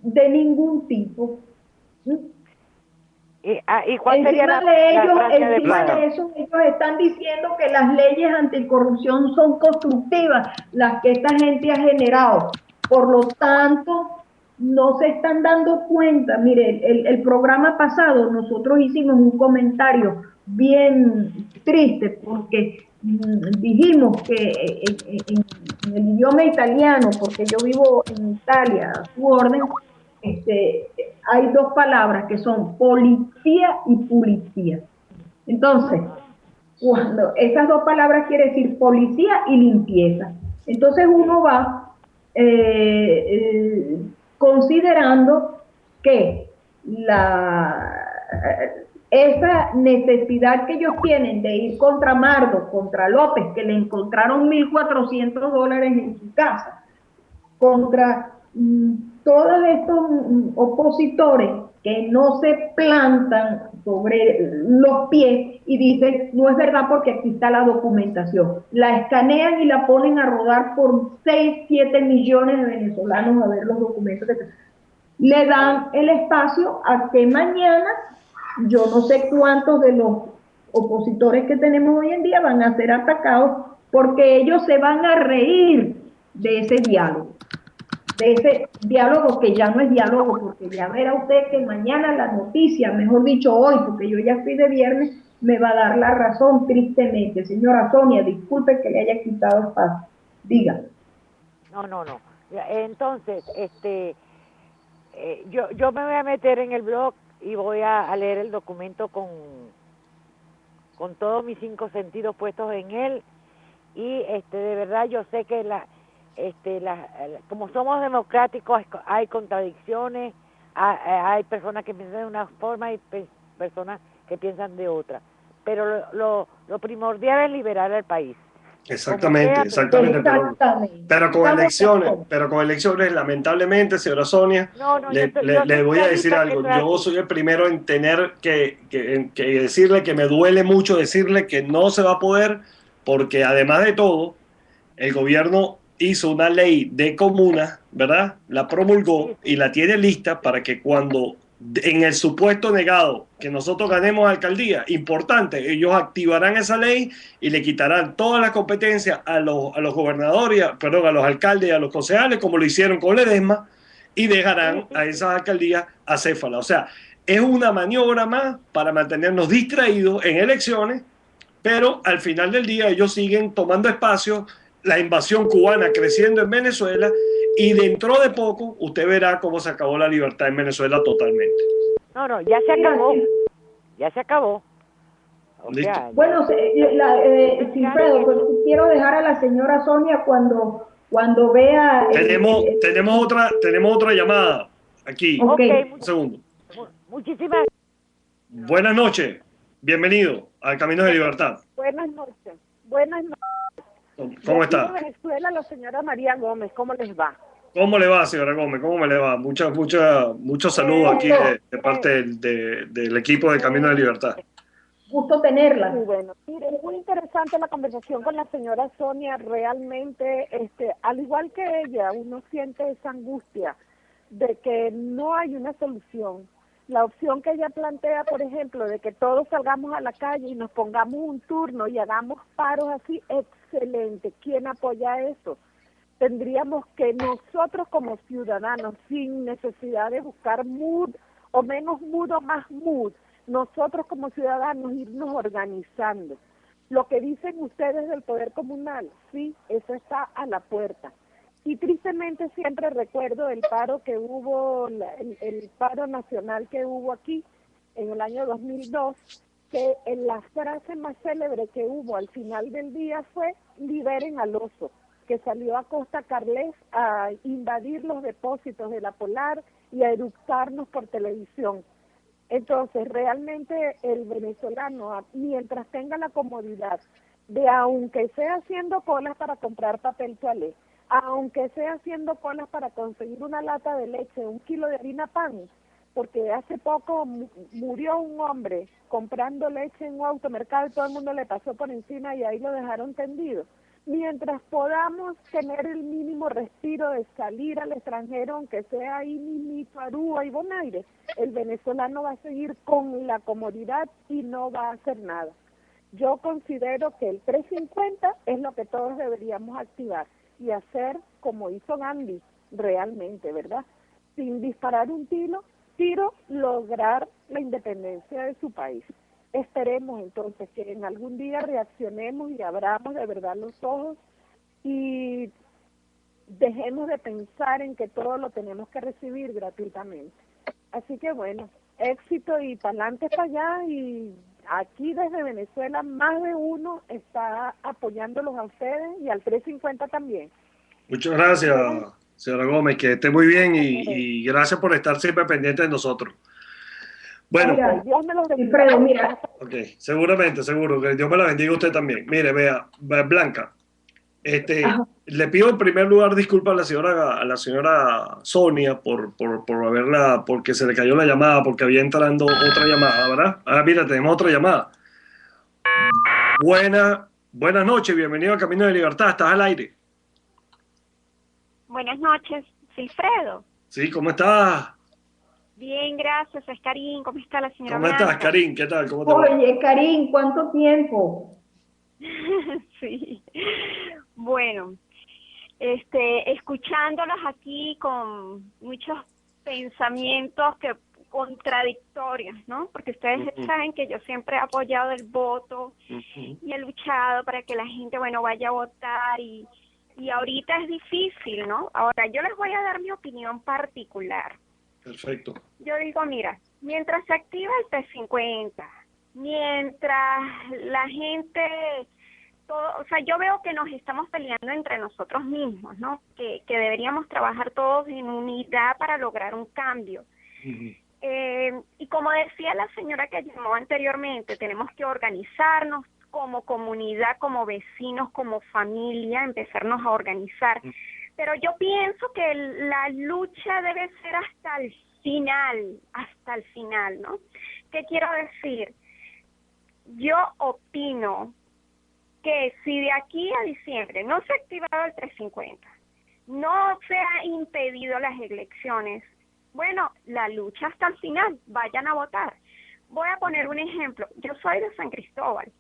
de ningún tipo? ¿Y cuál sería la frase de eso, ellos están diciendo que las leyes anticorrupción son constructivas, las que esta gente ha generado. Por lo tanto, no se están dando cuenta. Mire, el programa pasado nosotros hicimos un comentario bien triste porque dijimos que en el idioma italiano, porque yo vivo en Italia, a su orden, hay dos palabras que son policía y policía. Entonces, cuando esas dos palabras quiere decir policía y limpieza, entonces uno va considerando que esa necesidad que ellos tienen de ir contra Mardo, contra López, que le encontraron $1.400 en su casa, contra todos estos opositores que no se plantan sobre los pies y dicen, no es verdad porque aquí está la documentación. La escanean y la ponen a rodar por 6, 7 millones de venezolanos a ver los documentos. Le dan el espacio a que mañana, yo no sé cuántos de los opositores que tenemos hoy en día van a ser atacados porque ellos se van a reír de ese diálogo que ya no es diálogo, porque ya verá usted que mañana la noticia, mejor dicho hoy, porque yo ya fui de viernes, me va a dar la razón tristemente. Señora Sonia, disculpe que le haya quitado espacio. Diga. No. Entonces, yo me voy a meter en el blog y voy a leer el documento con todos mis 5 sentidos puestos en él, y de verdad yo sé que como somos democráticos hay contradicciones, hay personas que piensan de una forma y personas que piensan de otra, pero lo primordial es liberar al país. Exactamente. Pero con elecciones, lamentablemente, señora Sonia, le voy a decir algo. Yo soy el primero en tener que decirle que me duele mucho decirle que no se va a poder, porque además de todo, el gobierno hizo una ley de comunas, ¿verdad? La promulgó y la tiene lista para que cuando, en el supuesto negado que nosotros ganemos alcaldía, importante, ellos activarán esa ley y le quitarán todas las competencias a los gobernadores, a los alcaldes y a los concejales, como lo hicieron con Ledesma, y dejarán a esas alcaldías acéfalas. O sea, es una maniobra más para mantenernos distraídos en elecciones, pero al final del día ellos siguen tomando espacio, la invasión cubana creciendo en Venezuela, y dentro de poco usted verá cómo se acabó la libertad en Venezuela totalmente. No, ya se acabó. Ya se acabó. Listo. Bueno, Silfredo, pues, quiero dejar a la señora Sonia cuando vea... Tenemos otra llamada aquí. Okay. Un segundo. Muchísimas. Buenas noches. Bienvenido al Camino de Libertad. Buenas noches. ¿Cómo está? De Venezuela, la señora María Gómez, ¿cómo les va? ¿Cómo le va, señora Gómez? ¿Cómo me le va? Muchos saludos aquí de parte del equipo de Camino de Libertad. Gusto tenerla. Muy bueno. Mire, es muy interesante la conversación con la señora Sonia. Realmente, al igual que ella, uno siente esa angustia de que no hay una solución. La opción que ella plantea, por ejemplo, de que todos salgamos a la calle y nos pongamos un turno y hagamos paros así, excelente. ¿Quién apoya eso? Tendríamos que nosotros como ciudadanos, sin necesidad de buscar mood o menos mood o más mood, nosotros como ciudadanos irnos organizando. Lo que dicen ustedes del poder comunal, sí, eso está a la puerta. Y tristemente siempre recuerdo el paro que hubo, el paro nacional que hubo aquí en el año 2002, que la frase más célebre que hubo al final del día fue liberen al oso, que salió a Costa Carles a invadir los depósitos de la Polar y a eructarnos por televisión. Entonces, realmente el venezolano, mientras tenga la comodidad de, aunque sea haciendo colas para comprar papel toalé, aunque sea haciendo colas para conseguir una lata de leche, 1 kilo de harina pan, porque hace poco murió un hombre comprando leche en un automercado y todo el mundo le pasó por encima y ahí lo dejaron tendido. Mientras podamos tener el mínimo respiro de salir al extranjero, aunque sea ahí mismito, Aruba y Bonaire, el venezolano va a seguir con la comodidad y no va a hacer nada. Yo considero que el 350 es lo que todos deberíamos activar y hacer como hizo Gandhi realmente, ¿verdad? Sin disparar un tiro, lograr la independencia de su país. Esperemos entonces que en algún día reaccionemos y abramos de verdad los ojos y dejemos de pensar en que todo lo tenemos que recibir gratuitamente. Así que bueno, éxito y para adelante, para allá, y aquí desde Venezuela más de uno está apoyándolos a ustedes y al 350 también. Muchas gracias, señora Gómez, que esté muy bien y gracias por estar siempre pendiente de nosotros. Bueno, mira, Dios me los bendiga. Alfredo, mira. Ok, seguro, que Dios me la bendiga a usted también. Mire, vea, Blanca, Le pido en primer lugar disculpas a la señora Sonia porque se le cayó la llamada, porque había entrando otra llamada, ¿verdad? Ah, mira, tenemos otra llamada. Buenas noches, bienvenido a Camino de Libertad, estás al aire. Buenas noches, Silfredo. Sí, ¿cómo estás? Bien, gracias, es Karin. ¿Cómo está la señora ¿Cómo Blanca? estás, Karin? ¿Qué tal? ¿Cómo te va? Oye, Karin, ¿cuánto tiempo? Sí. Bueno, escuchándolos aquí con muchos pensamientos contradictorios, ¿no? Porque ustedes saben que yo siempre he apoyado el voto y he luchado para que la gente, bueno, vaya a votar y ahorita es difícil, ¿no? Ahora, yo les voy a dar mi opinión particular. Perfecto. Yo digo, mira, mientras se activa el T50, mientras la gente, o sea, yo veo que nos estamos peleando entre nosotros mismos, ¿no? Que deberíamos trabajar todos en unidad para lograr un cambio. Y como decía la señora que llamó anteriormente, tenemos que organizarnos como comunidad, como vecinos, como familia, empezarnos a organizar. Pero yo pienso que la lucha debe ser hasta el final, ¿no? ¿Qué quiero decir? Yo opino que si de aquí a diciembre no se ha activado el 350, no se ha impedido las elecciones, bueno, la lucha hasta el final, vayan a votar. Voy a poner un ejemplo. Yo soy de San Cristóbal.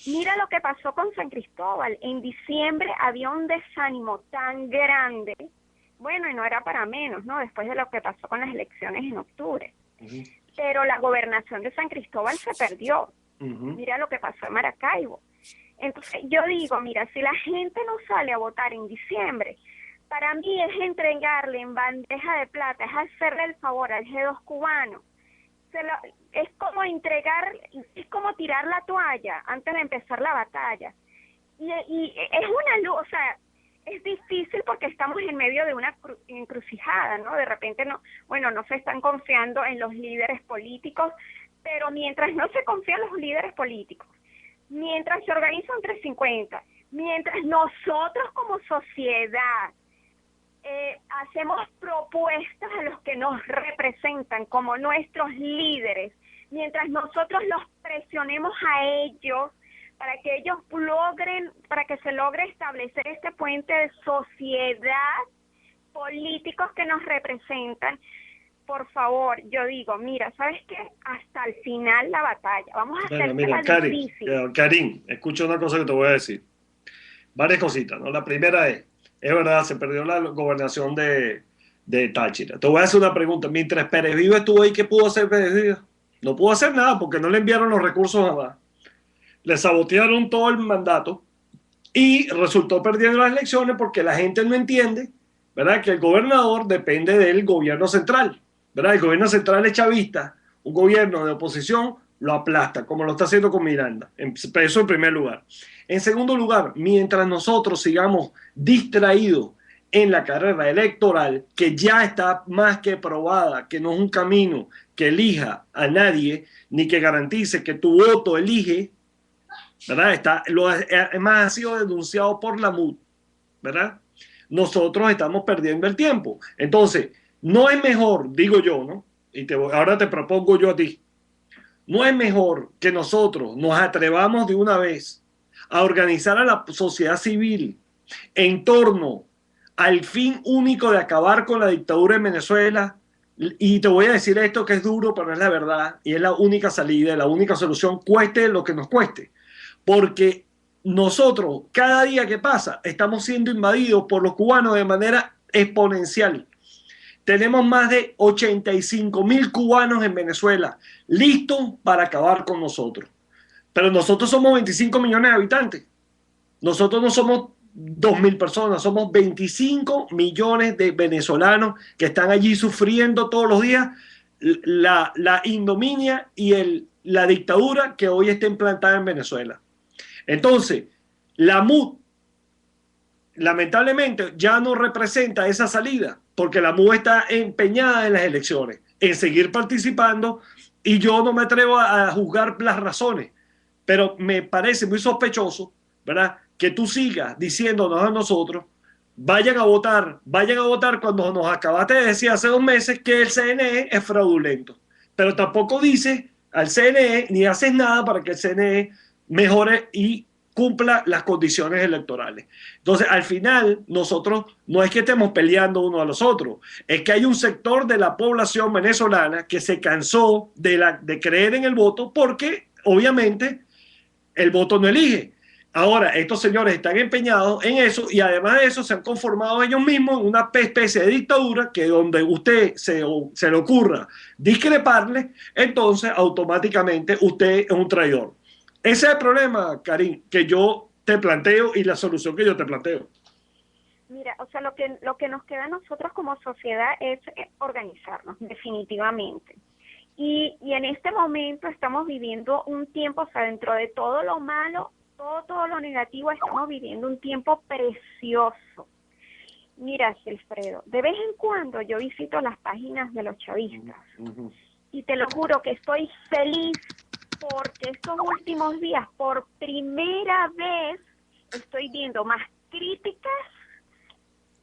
Mira lo que pasó con San Cristóbal. En diciembre había un desánimo tan grande. Bueno, y no era para menos, ¿no? Después de lo que pasó con las elecciones en octubre. Pero la gobernación de San Cristóbal se perdió. Mira lo que pasó en Maracaibo. Entonces yo digo, mira, si la gente no sale a votar en diciembre, para mí es entregarle en bandeja de plata, es hacerle el favor al G2 cubano. Es como es como tirar la toalla antes de empezar la batalla. Y es una luz, o sea, es difícil porque estamos en medio de una encrucijada, ¿no? De repente no se están confiando en los líderes políticos, pero mientras no se confían los líderes políticos, mientras se organiza un 350, mientras nosotros como sociedad hacemos propuestas a los que nos representan como nuestros líderes, mientras nosotros los presionemos a ellos para que ellos para que se logre establecer este puente de sociedad, políticos que nos representan, por favor, yo digo, mira, ¿sabes qué? Hasta el final la batalla, vamos a hacer difícil. Karin, escucha una cosa que te voy a decir. Varias cositas, ¿no? La primera es verdad, se perdió la gobernación de Táchira. Te voy a hacer una pregunta. Mientras Pérez Vivo estuvo ahí, ¿qué pudo hacer Pérez Vivo? No pudo hacer nada porque no le enviaron los recursos nada. Le sabotearon todo el mandato y resultó perdiendo las elecciones porque la gente no entiende, ¿verdad?, que el gobernador depende del gobierno central, ¿verdad? El gobierno central es chavista, un gobierno de oposición lo aplasta, como lo está haciendo con Miranda. Eso en primer lugar. En segundo lugar, mientras nosotros sigamos distraídos en la carrera electoral, que ya está más que probada, que no es un camino que elija a nadie, ni que garantice que tu voto elige, ¿verdad? Además ha sido denunciado por la MUD, ¿verdad? Nosotros estamos perdiendo el tiempo. Entonces, no es mejor, digo yo, ¿no? Ahora te propongo yo a ti, no es mejor que nosotros nos atrevamos de una vez a organizar a la sociedad civil en torno al fin único de acabar con la dictadura en Venezuela. Y te voy a decir esto que es duro, pero es la verdad, y es la única salida, la única solución, cueste lo que nos cueste. Porque nosotros, cada día que pasa, estamos siendo invadidos por los cubanos de manera exponencial. Tenemos más de 85,000 cubanos en Venezuela listos para acabar con nosotros. Pero nosotros somos 25 millones de habitantes. Nosotros no somos 2,000 personas, somos 25 millones de venezolanos que están allí sufriendo todos los días la ignominia y la dictadura que hoy está implantada en Venezuela. Entonces, la MUD lamentablemente ya no representa esa salida, porque la MUD está empeñada en las elecciones, en seguir participando, y yo no me atrevo a juzgar las razones, pero me parece muy sospechoso, ¿verdad?, que tú sigas diciéndonos a nosotros, vayan a votar cuando nos acabaste de decir hace 2 meses que el CNE es fraudulento. Pero tampoco dices al CNE ni haces nada para que el CNE mejore y cumpla las condiciones electorales. Entonces, al final, nosotros no es que estemos peleando uno a los otros, es que hay un sector de la población venezolana que se cansó de creer en el voto porque, obviamente, el voto no elige. Ahora, estos señores están empeñados en eso y además de eso se han conformado ellos mismos en una especie de dictadura que donde usted se le ocurra discreparle, entonces automáticamente usted es un traidor. Ese es el problema, Karin, que yo te planteo y la solución que yo te planteo. Mira, o sea, lo que nos queda a nosotros como sociedad es organizarnos, definitivamente. Y en este momento estamos viviendo un tiempo, o sea, dentro de todo lo malo, todo lo negativo, estamos viviendo un tiempo precioso. Mira, Alfredo, de vez en cuando yo visito las páginas de los chavistas y te lo juro que estoy feliz porque estos últimos días, por primera vez, estoy viendo más críticas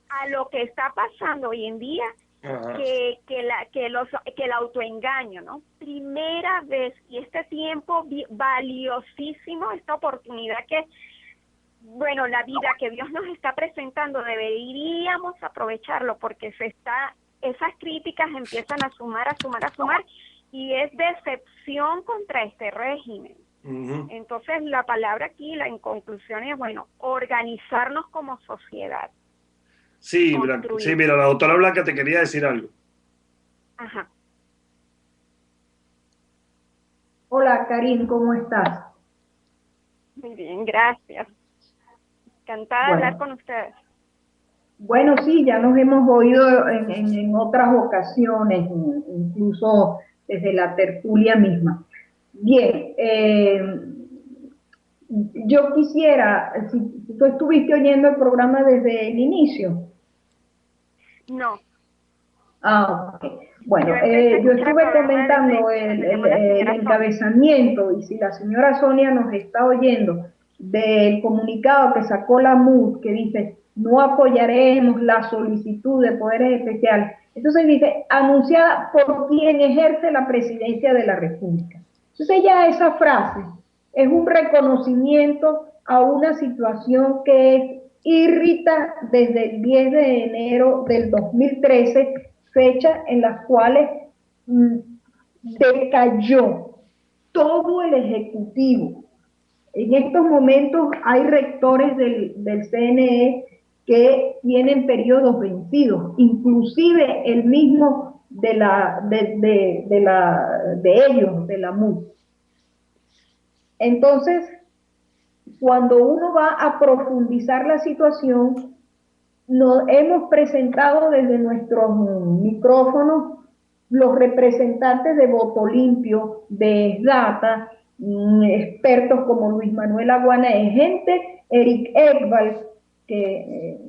a lo que está pasando hoy en día que el autoengaño, ¿no? Primera vez, y este tiempo valiosísimo, esta oportunidad que, bueno, la vida que Dios nos está presentando, deberíamos aprovecharlo porque esas críticas empiezan a sumar, y es decepción contra este régimen. Entonces, la palabra aquí, en conclusión, es, bueno, organizarnos como sociedad. Sí, mira, la doctora Blanca te quería decir algo. Ajá. Hola, Karin, ¿cómo estás? Muy bien, gracias. Encantada de hablar con ustedes. Bueno, sí, ya nos hemos oído en otras ocasiones, incluso desde la tertulia misma. Bien, yo quisiera, si tú estuviste oyendo el programa desde el inicio. No. Okay. Bueno, yo estuve comentando el encabezamiento y si la señora Sonia nos está oyendo del comunicado que sacó la MUD que dice no apoyaremos la solicitud de poderes especiales. Entonces dice anunciada por quien ejerce la presidencia de la República. Entonces ya esa frase es un reconocimiento a una situación que irrita desde el 10 de enero del 2013, fecha en las cuales decayó todo el Ejecutivo. En estos momentos hay rectores del CNE que tienen periodos vencidos, inclusive el mismo de ellos, de la MUD. Entonces, cuando uno va a profundizar la situación, nos hemos presentado desde nuestros micrófonos los representantes de Voto Limpio, de SDATA, expertos como Luis Manuel Aguana de Gente, Eric Ekvall, que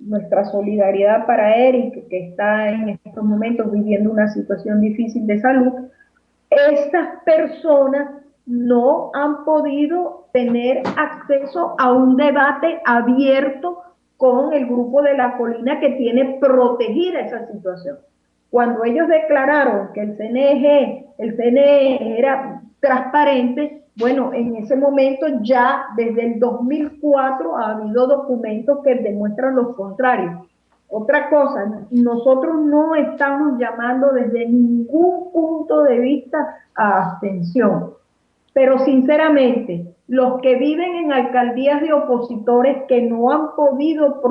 nuestra solidaridad para Eric, que está en estos momentos viviendo una situación difícil de salud. Estas personas no han podido tener acceso a un debate abierto con el grupo de la colina que tiene protegida esa situación. Cuando ellos declararon que el CNE era transparente, bueno, en ese momento ya desde el 2004 ha habido documentos que demuestran lo contrario. Otra cosa, nosotros no estamos llamando desde ningún punto de vista a abstención, pero sinceramente, los que viven en alcaldías de opositores que no han podido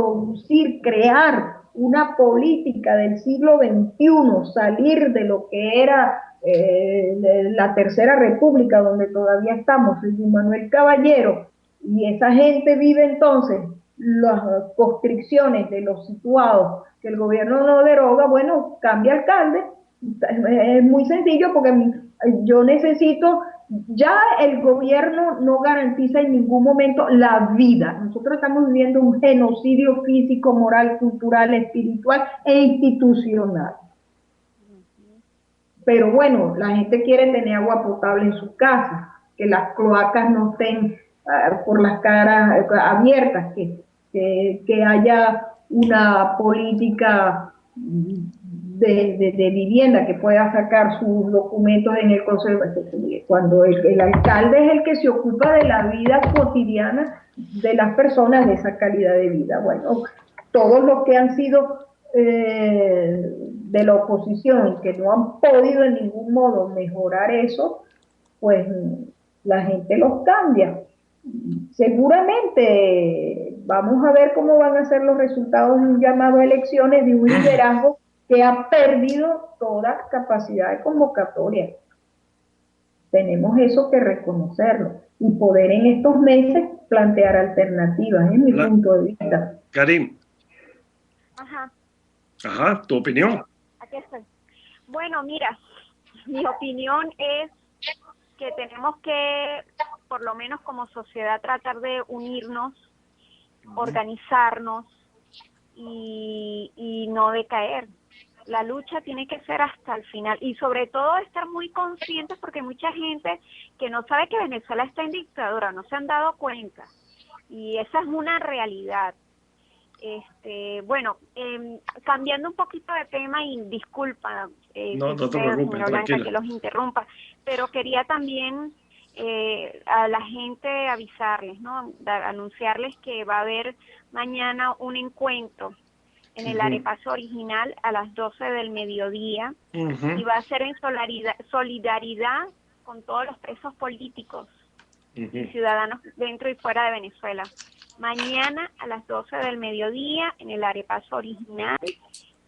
crear una política del siglo XXI, salir de lo que era la Tercera República, donde todavía estamos, el Manuel Caballero, y esa gente vive entonces las constricciones de los situados que el gobierno no deroga, bueno, cambia alcalde, es muy sencillo porque yo necesito, ya el gobierno no garantiza en ningún momento la vida, nosotros estamos viviendo un genocidio físico, moral, cultural, espiritual e institucional. Pero bueno, la gente quiere tener agua potable en su casa, que las cloacas no estén por las caras abiertas, que haya una política de vivienda que pueda sacar sus documentos en el Consejo. Cuando el alcalde es el que se ocupa de la vida cotidiana de las personas, de esa calidad de vida. Bueno, todos los que han sido de la oposición y que no han podido en ningún modo mejorar eso, pues la gente los cambia. Seguramente vamos a ver cómo van a ser los resultados de un llamado a elecciones de un liderazgo que ha perdido toda capacidad de convocatoria. Tenemos eso que reconocerlo y poder en estos meses plantear alternativas, en mi punto de vista. Karim. Ajá, tu opinión. Aquí estoy. Bueno, mira, mi opinión es que tenemos que, por lo menos como sociedad, tratar de unirnos, organizarnos y no decaer. La lucha tiene que ser hasta el final y sobre todo estar muy conscientes porque hay mucha gente que no sabe que Venezuela está en dictadura, no se han dado cuenta y esa es una realidad. Bueno, cambiando un poquito de tema y disculpa, no te preocupes, tranquila, que los interrumpa, pero quería también a la gente avisarles, ¿no? Anunciarles que va a haber mañana un encuentro en el Arepaso Original a las 12 del mediodía y va a ser en solidaridad con todos los presos políticos y ciudadanos dentro y fuera de Venezuela. Mañana a las 12 del mediodía en el Arepaso Original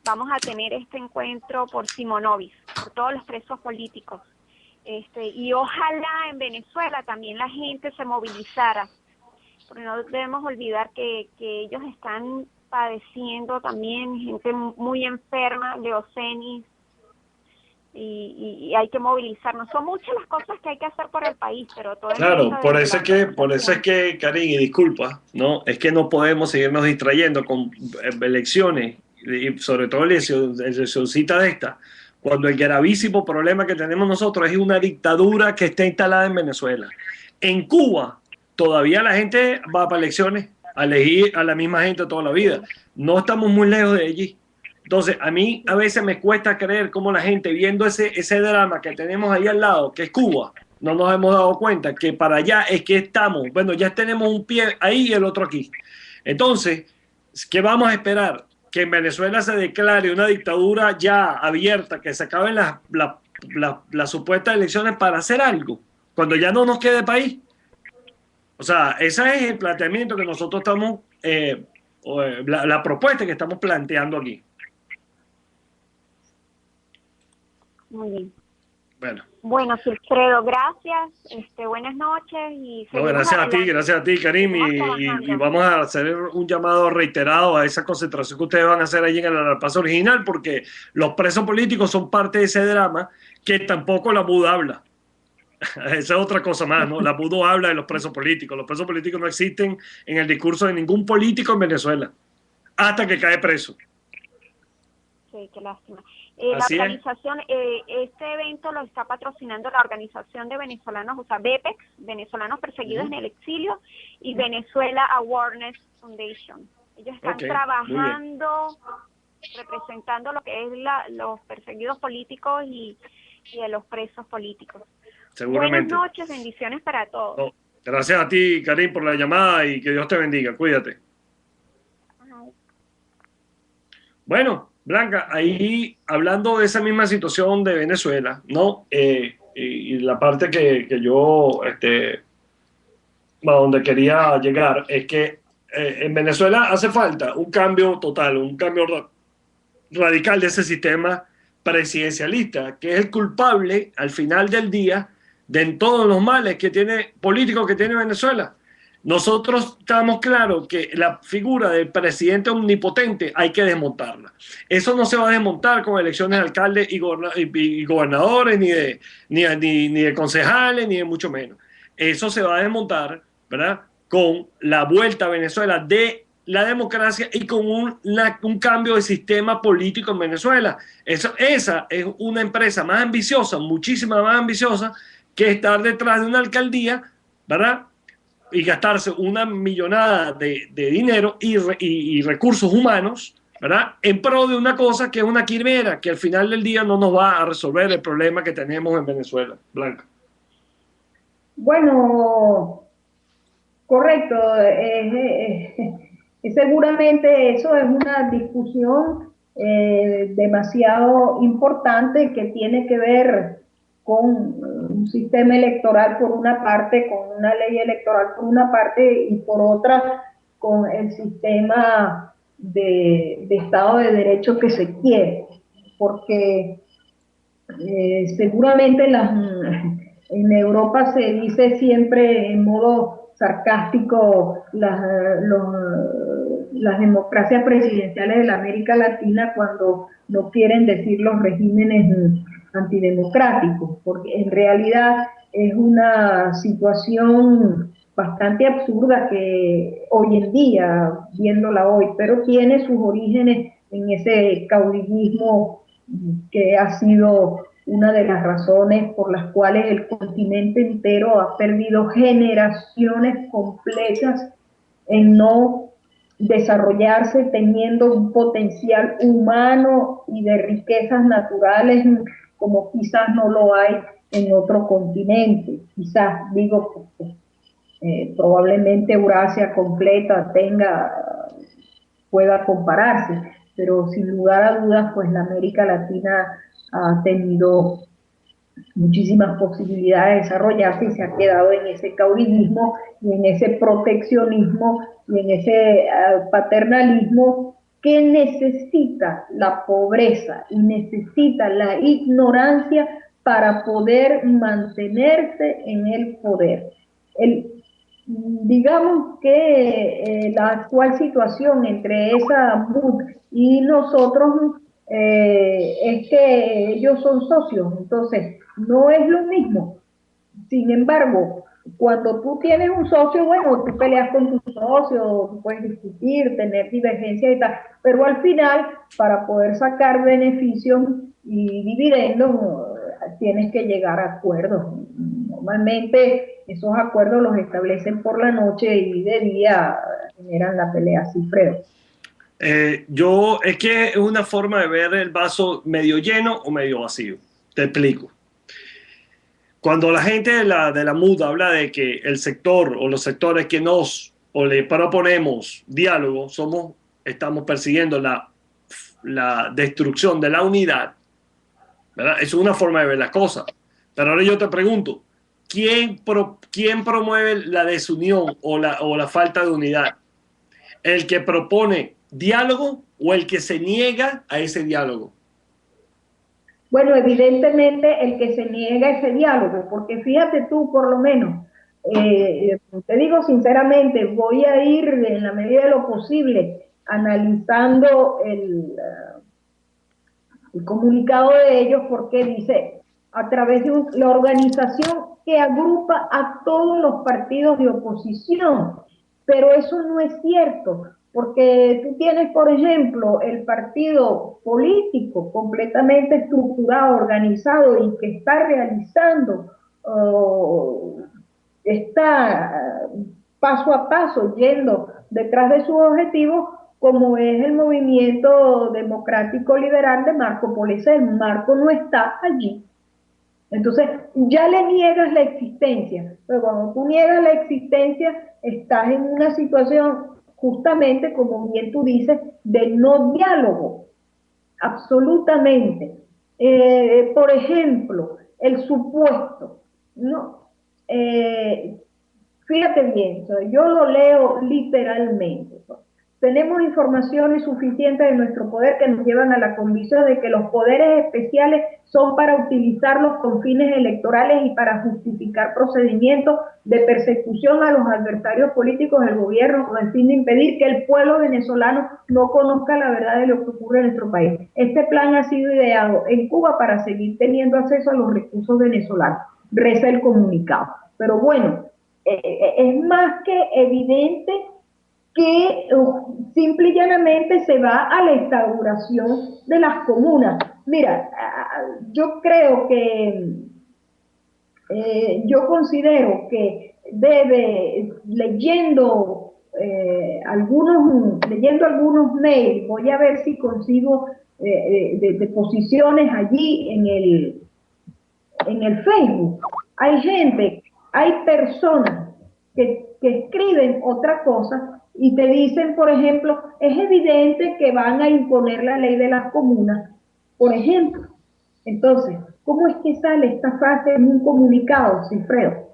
vamos a tener este encuentro por Simonovic, por todos los presos políticos. Y ojalá en Venezuela también la gente se movilizara, porque no debemos olvidar que ellos están padeciendo también, gente muy enferma, leucemia, y hay que movilizarnos. Son muchas las cosas que hay que hacer por el país, pero todo claro, por eso es que, Karim, y disculpa, ¿no? Es que no podemos seguirnos distrayendo con elecciones, y sobre todo eleccioncita de esta, cuando el gravísimo problema que tenemos nosotros es una dictadura que está instalada en Venezuela. En Cuba todavía la gente va para elecciones a elegir a la misma gente toda la vida. No estamos muy lejos de allí. Entonces, a mí a veces me cuesta creer cómo la gente, viendo ese drama que tenemos ahí al lado, que es Cuba, no nos hemos dado cuenta que para allá es que estamos. Bueno, ya tenemos un pie ahí y el otro aquí. Entonces, ¿qué vamos a esperar? Que en Venezuela se declare una dictadura ya abierta, que se acaben las supuestas elecciones para hacer algo, cuando ya no nos quede país. O sea, ese es el planteamiento que nosotros estamos, la propuesta que estamos planteando aquí. Muy bien. Bueno, Silfredo, gracias. Buenas noches. Gracias a ti, Karim. Y vamos a hacer un llamado reiterado a esa concentración que ustedes van a hacer allí en el Arepaso Original, porque los presos políticos son parte de ese drama que tampoco la MUD habla. Esa es otra cosa más, ¿no? La MUD no habla de los presos políticos. Los presos políticos no existen en el discurso de ningún político en Venezuela, hasta que cae preso. Sí, qué lástima. La organización, este evento lo está patrocinando la Organización de Venezolanos, o sea, BEPEX, Venezolanos Perseguidos en el Exilio, y Venezuela Awareness Foundation. Ellos están trabajando, representando lo que es los perseguidos políticos y a los presos políticos. Seguramente. Buenas noches, bendiciones para todos. Gracias a ti, Karim, por la llamada y que Dios te bendiga. Cuídate. Bueno, Blanca, ahí hablando de esa misma situación de Venezuela, ¿no? Y la parte que yo, a donde quería llegar, es que en Venezuela hace falta un cambio total, un cambio radical de ese sistema presidencialista, que es el culpable al final del día de todos los males políticos que tiene Venezuela. Nosotros estamos claros que la figura del presidente omnipotente hay que desmontarla. Eso no se va a desmontar con elecciones de alcaldes y gobernadores, ni de concejales, ni de mucho menos. Eso se va a desmontar, ¿verdad?, con la vuelta a Venezuela de la democracia y con un cambio de sistema político en Venezuela. Esa es una empresa más ambiciosa, muchísima más ambiciosa, que estar detrás de una alcaldía, ¿verdad?, y gastarse una millonada de dinero y recursos humanos, ¿verdad? En pro de una cosa que es una quimera, que al final del día no nos va a resolver el problema que tenemos en Venezuela. Blanca. Bueno, correcto. Seguramente eso es una discusión demasiado importante que tiene que ver con un sistema electoral por una parte, con una ley electoral por una parte y por otra con el sistema de Estado de Derecho que se quiere. Porque seguramente en Europa se dice siempre en modo sarcástico las democracias presidenciales de la América Latina cuando no quieren decir los regímenes antidemocráticos, porque en realidad es una situación bastante absurda que hoy en día, viéndola hoy, pero tiene sus orígenes en ese caudillismo que ha sido una de las razones por las cuales el continente entero ha perdido generaciones completas en no desarrollarse teniendo un potencial humano y de riquezas naturales como quizás no lo hay en otro continente. Quizás, digo, probablemente Eurasia completa pueda compararse, pero sin lugar a dudas, pues la América Latina ha tenido muchísimas posibilidades de desarrollarse y se ha quedado en ese caudillismo y en ese proteccionismo y en ese paternalismo que necesita la pobreza y necesita la ignorancia para poder mantenerse en el poder. Digamos que la actual situación entre esa MUD y nosotros es que ellos son socios, entonces no es lo mismo. Sin embargo, cuando tú tienes un socio, bueno, tú peleas con tu socio, tú puedes discutir, tener divergencias y tal, pero al final, para poder sacar beneficios y dividendos, tienes que llegar a acuerdos. Normalmente esos acuerdos los establecen por la noche y de día generan la pelea así, Fredo. Es que es una forma de ver el vaso medio lleno o medio vacío. Te explico. Cuando la gente de la MUD habla de que el sector o los sectores que le proponemos diálogo, estamos persiguiendo la destrucción de la unidad, ¿verdad? Es una forma de ver las cosas. Pero ahora yo te pregunto, ¿quién promueve la desunión o la falta de unidad? ¿El que propone diálogo o el que se niega a ese diálogo? Bueno, evidentemente el que se niega ese diálogo, porque fíjate tú, por lo menos, te digo sinceramente, voy a ir en la medida de lo posible analizando el comunicado de ellos, porque dice, a través de la organización que agrupa a todos los partidos de oposición, pero eso no es cierto, porque tú tienes, por ejemplo, el partido político completamente estructurado, organizado y que está realizando, está paso a paso yendo detrás de sus objetivos, como es el movimiento democrático liberal de Marco Polo Sells. Marco no está allí. Entonces, ya le niegas la existencia. Pero cuando tú niegas la existencia, estás en una situación, justamente, como bien tú dices, de no diálogo. Absolutamente. Por ejemplo, el supuesto, ¿no? Fíjate bien, yo lo leo literalmente. Tenemos informaciones suficientes de nuestro poder que nos llevan a la convicción de que los poderes especiales son para utilizarlos con fines electorales y para justificar procedimientos de persecución a los adversarios políticos del gobierno con el fin de impedir que el pueblo venezolano no conozca la verdad de lo que ocurre en nuestro país. Este plan ha sido ideado en Cuba para seguir teniendo acceso a los recursos venezolanos, reza el comunicado. Pero bueno, es más que evidente que simple y llanamente se va a la instauración de las comunas. Mira, yo creo que, yo considero que leyendo algunos mails, voy a ver si consigo de posiciones allí en el Facebook. Hay personas que escriben otra cosa y te dicen, por ejemplo, es evidente que van a imponer la ley de las comunas, por ejemplo. Entonces, ¿cómo es que sale esta frase en un comunicado, Cifredo?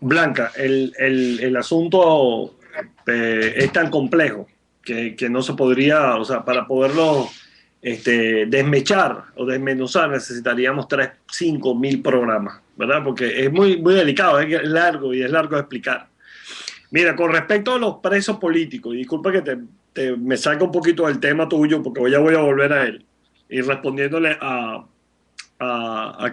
Blanca, el asunto es tan complejo que no se podría, o sea, para poderlo desmechar o desmenuzar necesitaríamos 5.000 programas, ¿verdad? Porque es muy, muy delicado, es largo y es largo de explicar. Mira, con respecto a los presos políticos, y disculpa que me saca un poquito del tema tuyo porque ya voy a volver a él, y respondiéndole a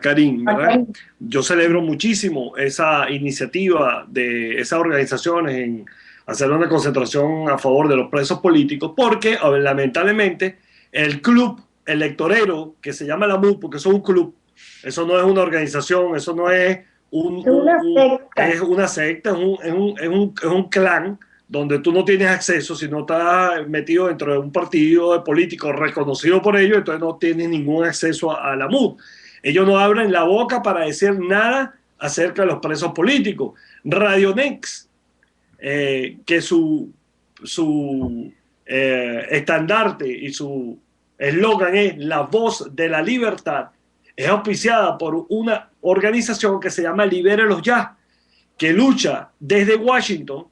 Karim, ¿verdad? Yo celebro muchísimo esa iniciativa de esas organizaciones en hacer una concentración a favor de los presos políticos, porque lamentablemente el club electorero que se llama la MUD, porque eso es un club, eso no es una organización, eso no es es una secta, es un clan donde tú no tienes acceso si no estás metido dentro de un partido de políticos reconocido por ellos, entonces no tienes ningún acceso a la MUD. Ellos no abren la boca para decir nada acerca de los presos políticos. Radio Next, que su estandarte y su eslogan es la voz de la libertad, es auspiciada por una organización que se llama Libérelos Ya, que lucha desde Washington,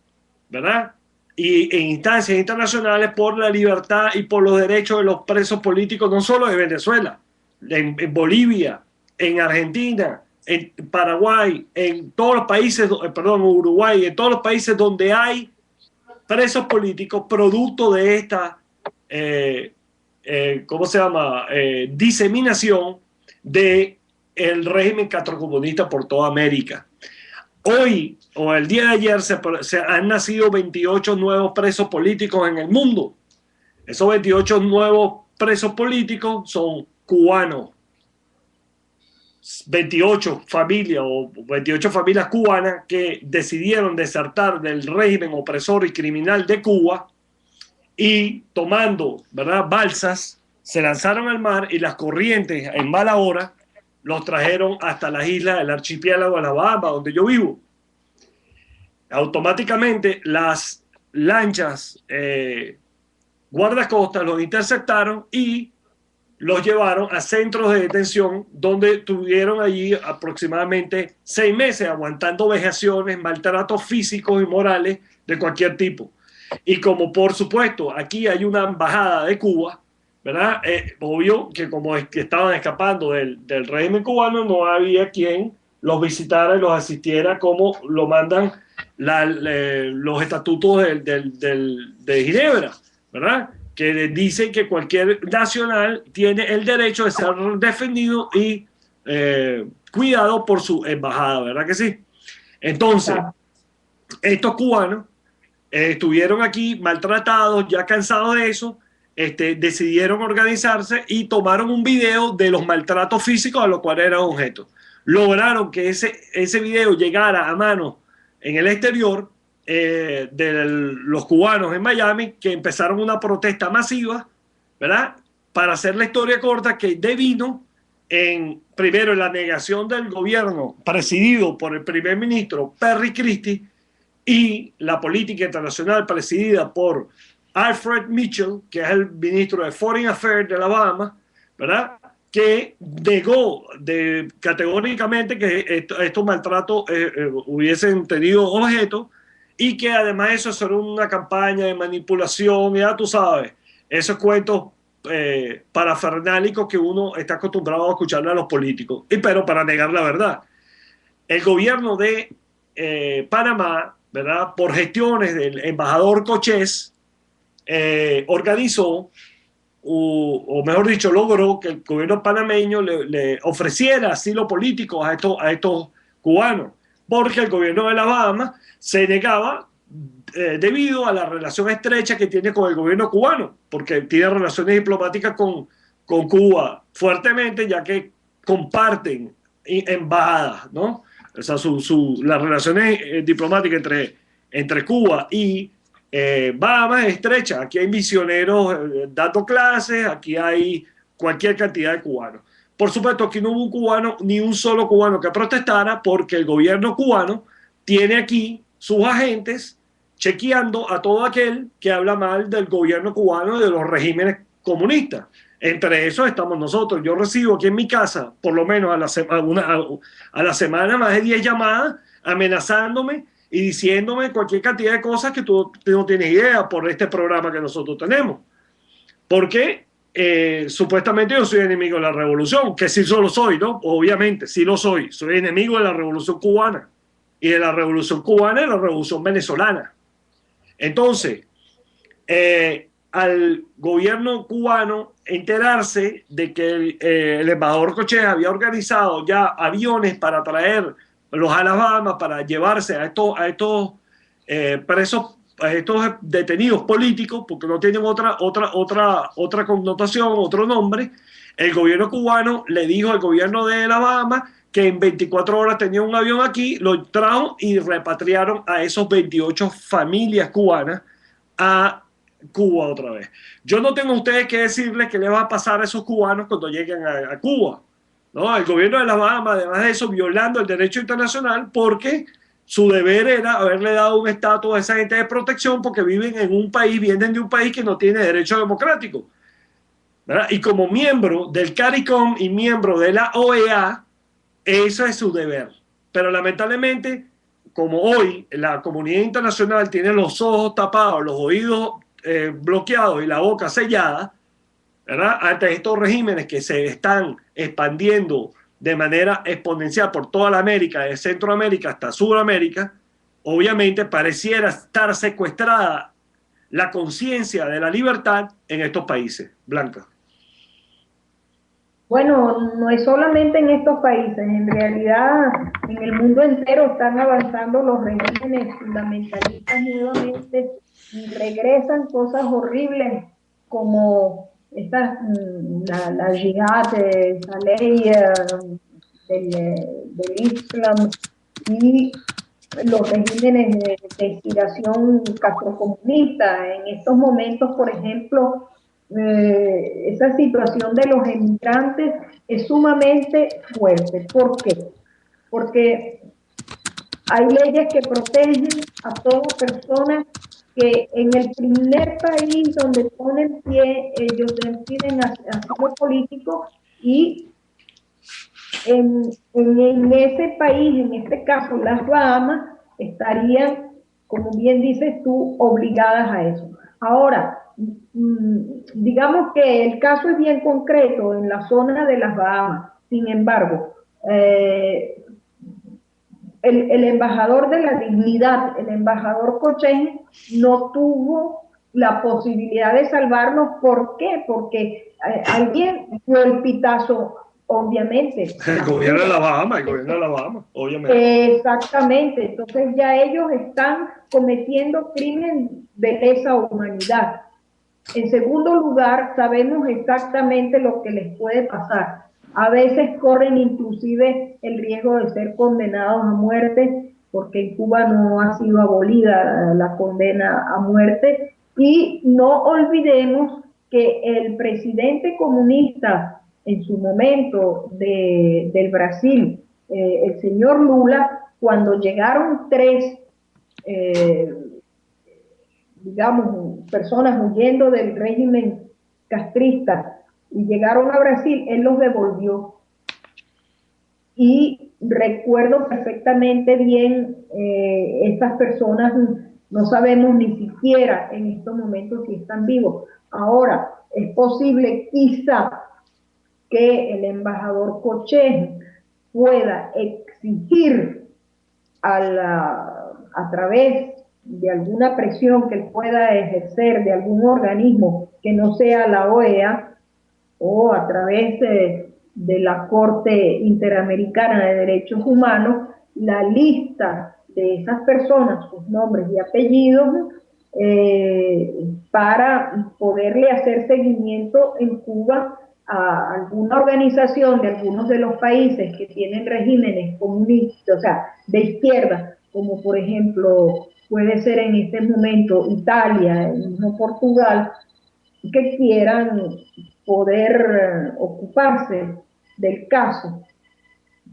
¿verdad? Y en instancias internacionales por la libertad y por los derechos de los presos políticos, no solo de Venezuela, en Bolivia, en Argentina, en Paraguay, en todos los países, perdón, Uruguay, en todos los países donde hay presos políticos producto de esta, ¿cómo se llama? Diseminación del régimen catrocomunista por toda América. Hoy, o el día de ayer, se han nacido 28 nuevos presos políticos en el mundo. Esos 28 nuevos presos políticos son cubanos. 28 familias o 28 familias cubanas que decidieron desertar del régimen opresor y criminal de Cuba y tomando, ¿verdad?, balsas, se lanzaron al mar y las corrientes en mala hora los trajeron hasta las islas del archipiélago de las Bahamas, donde yo vivo. Automáticamente las lanchas guardacostas los interceptaron y los llevaron a centros de detención donde estuvieron allí aproximadamente 6 meses aguantando vejaciones, maltratos físicos y morales de cualquier tipo. Y como por supuesto aquí hay una embajada de Cuba, ¿verdad? Obvio que como es que estaban escapando del régimen cubano, no había quien los visitara y los asistiera como lo mandan los estatutos de Ginebra, ¿verdad? Que dicen que cualquier nacional tiene el derecho de ser defendido y cuidado por su embajada, ¿verdad que sí? Entonces, estos cubanos estuvieron aquí maltratados, ya cansados de eso, decidieron organizarse y tomaron un video de los maltratos físicos a los cuales eran objeto. Lograron que ese video llegara a manos en el exterior de los cubanos en Miami, que empezaron una protesta masiva, ¿verdad? Para hacer la historia corta, que devino primero en la negación del gobierno presidido por el primer ministro Perry Christie y la política internacional presidida por Alfred Mitchell, que es el ministro de Foreign Affairs de la Bahamas, ¿verdad?, que negó categóricamente que estos maltratos hubiesen tenido objeto y que además eso era una campaña de manipulación, ya tú sabes, esos cuentos parafernálicos que uno está acostumbrado a escucharle a los políticos, pero para negar la verdad. El gobierno de Panamá, ¿verdad?, por gestiones del embajador Cochés, organizó, o mejor dicho, logró que el gobierno panameño le ofreciera asilo político a estos cubanos, porque el gobierno de la Bahamas se negaba debido a la relación estrecha que tiene con el gobierno cubano, porque tiene relaciones diplomáticas con Cuba fuertemente, ya que comparten embajadas, ¿no? o sea, las relaciones diplomáticas entre Cuba y Bahamas es estrecha. Aquí hay misioneros dando clases, aquí hay cualquier cantidad de cubanos. Por supuesto, aquí no hubo un cubano, ni un solo cubano que protestara, porque el gobierno cubano tiene aquí sus agentes chequeando a todo aquel que habla mal del gobierno cubano y de los regímenes comunistas. Entre esos estamos nosotros. Yo recibo aquí en mi casa, por lo menos a la semana, más de 10 llamadas amenazándome y diciéndome cualquier cantidad de cosas que tú no tienes idea por este programa que nosotros tenemos. Porque supuestamente yo soy enemigo de la revolución, que sí solo soy, ¿no? Obviamente, sí lo soy. Soy enemigo de la revolución cubana y de la revolución cubana y la revolución venezolana. Entonces, al gobierno cubano enterarse de que el embajador Cochea había organizado ya aviones para traer los Alabama para llevarse a estos presos, a estos detenidos políticos, porque no tienen otra connotación, otro nombre, el gobierno cubano le dijo al gobierno de Alabama que en 24 horas tenía un avión aquí, lo trajo y repatriaron a esos 28 familias cubanas a Cuba otra vez. Yo no tengo a ustedes que decirles qué le va a pasar a esos cubanos cuando lleguen a Cuba, ¿no? El gobierno de las Bahamas, además de eso, violando el derecho internacional, porque su deber era haberle dado un estatus a esa gente de protección porque viven en un país, vienen de un país que no tiene derecho democrático, ¿verdad? Y como miembro del CARICOM y miembro de la OEA, eso es su deber. Pero lamentablemente, como hoy la comunidad internacional tiene los ojos tapados, los oídos bloqueados y la boca sellada, ¿verdad? Ante estos regímenes que se están expandiendo de manera exponencial por toda la América, de Centroamérica hasta Sudamérica, obviamente pareciera estar secuestrada la conciencia de la libertad en estos países. Blanca. Bueno, no es solamente en estos países, en realidad en el mundo entero están avanzando los regímenes fundamentalistas nuevamente y regresan cosas horribles como la yihad, esa ley del Islam y los regímenes de inspiración castrocomunista. En estos momentos, por ejemplo, esa situación de los emigrantes es sumamente fuerte. ¿Por qué? Porque hay leyes que protegen a toda persona que en el primer país donde ponen pie, ellos deciden asilo político y en ese país, en este caso las Bahamas, estarían, como bien dices tú, obligadas a eso. Ahora, digamos que el caso es bien concreto en la zona de las Bahamas. Sin embargo, el embajador de la dignidad, el embajador Cochén, no tuvo la posibilidad de salvarnos. ¿Por qué? Porque alguien dio el pitazo, obviamente. El gobierno de la Bahama, obviamente. Exactamente. Entonces ya ellos están cometiendo crimen de lesa humanidad. En segundo lugar, sabemos exactamente lo que les puede pasar. A veces corren inclusive el riesgo de ser condenados a muerte, porque en Cuba no ha sido abolida la condena a muerte. Y no olvidemos que el presidente comunista en su momento del Brasil, el señor Lula, cuando llegaron tres digamos, personas huyendo del régimen castrista y llegaron a Brasil, él los devolvió. Y recuerdo perfectamente bien, estas personas no sabemos ni siquiera en estos momentos si están vivos. Ahora, es posible quizá que el embajador Cochén pueda exigir a través de alguna presión que él pueda ejercer de algún organismo que no sea la OEA o a través de la Corte Interamericana de Derechos Humanos, la lista de esas personas, sus nombres y apellidos, para poderle hacer seguimiento en Cuba a alguna organización de algunos de los países que tienen regímenes comunistas, o sea, de izquierda, como por ejemplo puede ser en este momento Italia, el mismo Portugal, que quieran poder ocuparse del caso.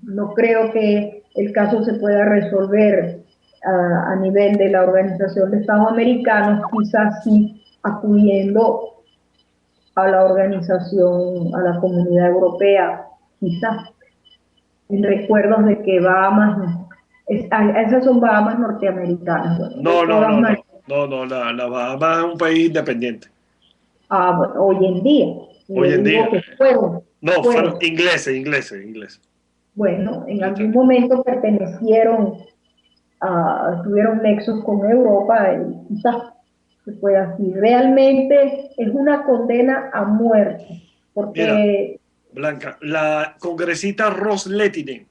No creo que el caso se pueda resolver a nivel de la Organización de Estados Americanos, quizás sí acudiendo a la organización, a la Comunidad Europea, quizás, en recuerdos de que Bahamas, esas son Bahamas norteamericanas. No, no, no, no, no, no, la Bahamas es un país independiente. Bueno, hoy en día, Hoy en día. que fueron. Fueron ingleses. Bueno, en algún momento pertenecieron, tuvieron nexos con Europa, y quizás se puede así. Realmente es una condena a muerte, porque... Mira, Blanca, la congresista Ross Lettinen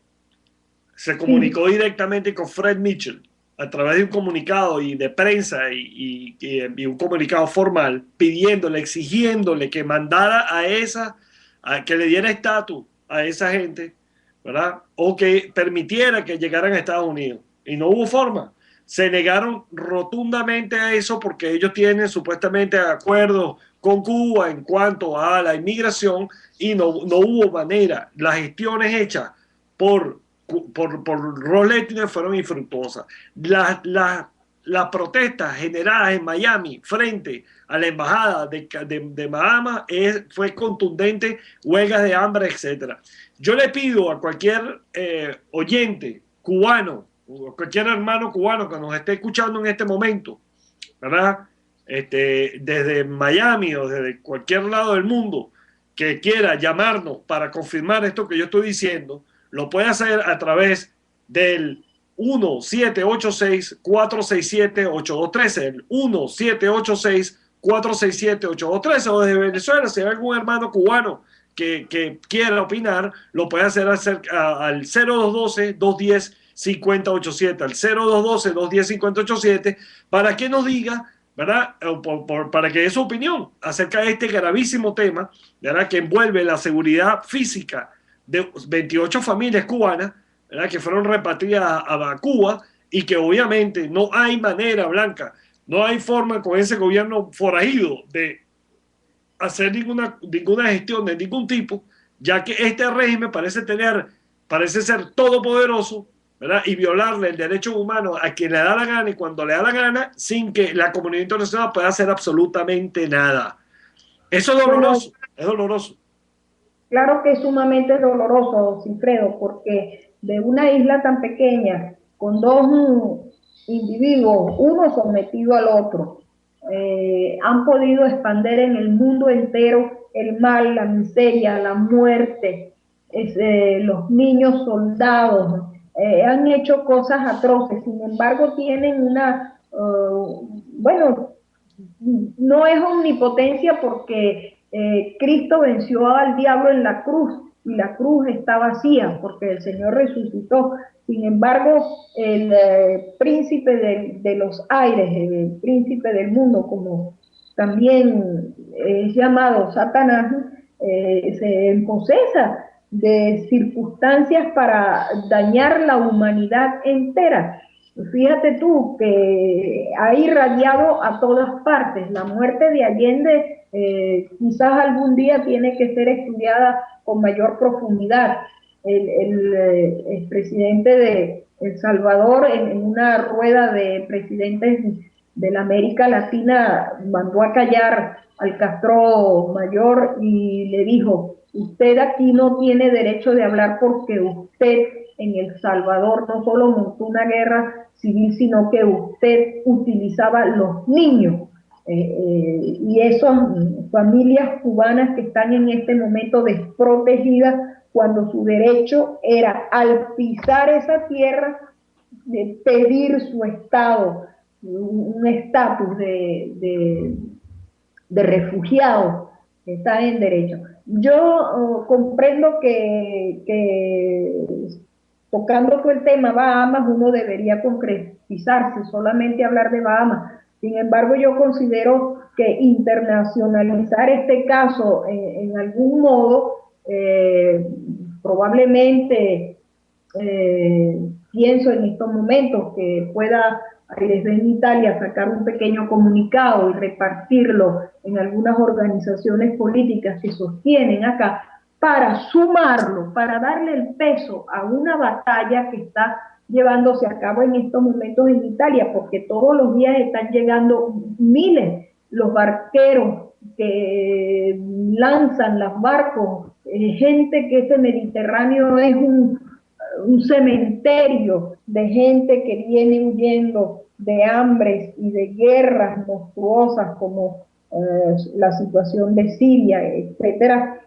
se comunicó directamente con Fred Mitchell a través de un comunicado y de prensa y un comunicado formal pidiéndole, exigiéndole que mandara que le diera estatus a esa gente, ¿verdad? O que permitiera que llegaran a Estados Unidos. Y no hubo forma. Se negaron rotundamente a eso porque ellos tienen supuestamente acuerdos con Cuba en cuanto a la inmigración y no hubo manera. Las gestiones hechas por Ross Lettinen fueron infructuosas. Las protestas generadas en Miami frente a la embajada de Bahamas fue contundente, huelgas de hambre, etc. Yo le pido a cualquier oyente cubano, cualquier hermano cubano que nos esté escuchando en este momento, ¿verdad? Desde Miami o desde cualquier lado del mundo, que quiera llamarnos para confirmar esto que yo estoy diciendo, lo puede hacer a través del 1-786-467-8213, el 1-786-467-8213, o desde Venezuela, si hay algún hermano cubano que quiera opinar, lo puede hacer al 0212-210-5087, al 0212-210-5087, para que nos diga, ¿verdad? Para que dé su opinión acerca de este gravísimo tema, ¿verdad? Que envuelve la seguridad física de 28 familias cubanas, ¿verdad? Que fueron repatriadas a Cuba y que obviamente no hay manera, Blanca, no hay forma con ese gobierno forajido de hacer ninguna gestión de ningún tipo, ya que este régimen parece ser todopoderoso, ¿verdad? Y violarle el derecho humano a quien le da la gana y cuando le da la gana, sin que la comunidad internacional pueda hacer absolutamente nada. Eso es doloroso, es doloroso. Claro que es sumamente doloroso, Sigfredo, porque de una isla tan pequeña, con dos individuos, uno sometido al otro, han podido expandir en el mundo entero el mal, la miseria, la muerte, los niños soldados, han hecho cosas atroces, sin embargo tienen bueno, no es omnipotencia porque Cristo venció al diablo en la cruz y la cruz está vacía porque el Señor resucitó. Sin embargo, el príncipe de los aires, el príncipe del mundo, como también es llamado Satanás, se emposesa de circunstancias para dañar la humanidad entera. Fíjate tú que ha irradiado a todas partes. La muerte de Allende quizás algún día tiene que ser estudiada con mayor profundidad. El presidente de El Salvador, en una rueda de presidentes de la América Latina, mandó a callar al Castro Mayor y le dijo: usted aquí no tiene derecho de hablar porque usted en El Salvador no solo montó una guerra civil, sino que usted utilizaba los niños. Y esas familias cubanas que están en este momento desprotegidas, cuando su derecho era, al pisar esa tierra, de pedir su estado, un estatus de refugiado, está en derecho. Yo comprendo que tocando todo el tema Bahamas, uno debería concretizarse, solamente hablar de Bahamas. Sin embargo, yo considero que internacionalizar este caso en algún modo, probablemente pienso en estos momentos que pueda desde Italia sacar un pequeño comunicado y repartirlo en algunas organizaciones políticas que sostienen acá, para sumarlo, para darle el peso a una batalla que está llevándose a cabo en estos momentos en Italia, porque todos los días están llegando miles los barqueros que lanzan los barcos, gente que ese Mediterráneo es un cementerio de gente que viene huyendo de hambres y de guerras monstruosas como la situación de Siria, etcétera.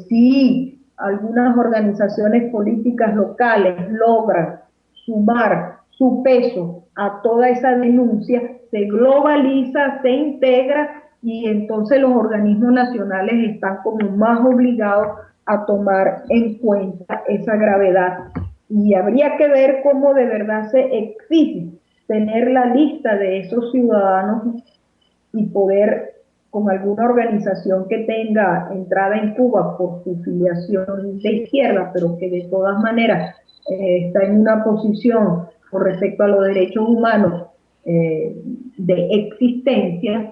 Si algunas organizaciones políticas locales logran sumar su peso a toda esa denuncia, se globaliza, se integra y entonces los organismos nacionales están como más obligados a tomar en cuenta esa gravedad. Y habría que ver cómo de verdad se exige tener la lista de esos ciudadanos y poder, con alguna organización que tenga entrada en Cuba por su filiación de izquierda, pero que de todas maneras está en una posición con respecto a los derechos humanos de existencia,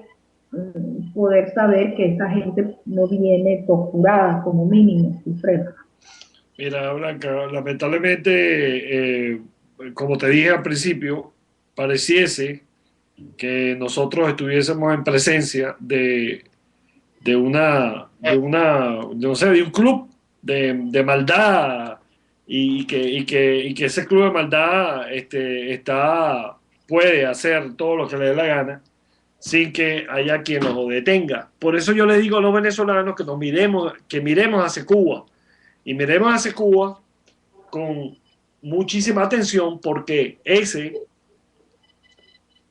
poder saber que esa gente no viene torturada como mínimo. Mira, Blanca, lamentablemente, como te dije al principio, pareciese que nosotros estuviésemos en presencia de un club de maldad y que ese club de maldad puede hacer todo lo que le dé la gana sin que haya quien los detenga. Por eso yo le digo a los venezolanos que miremos hacia Cuba y miremos hacia Cuba con muchísima atención, porque ese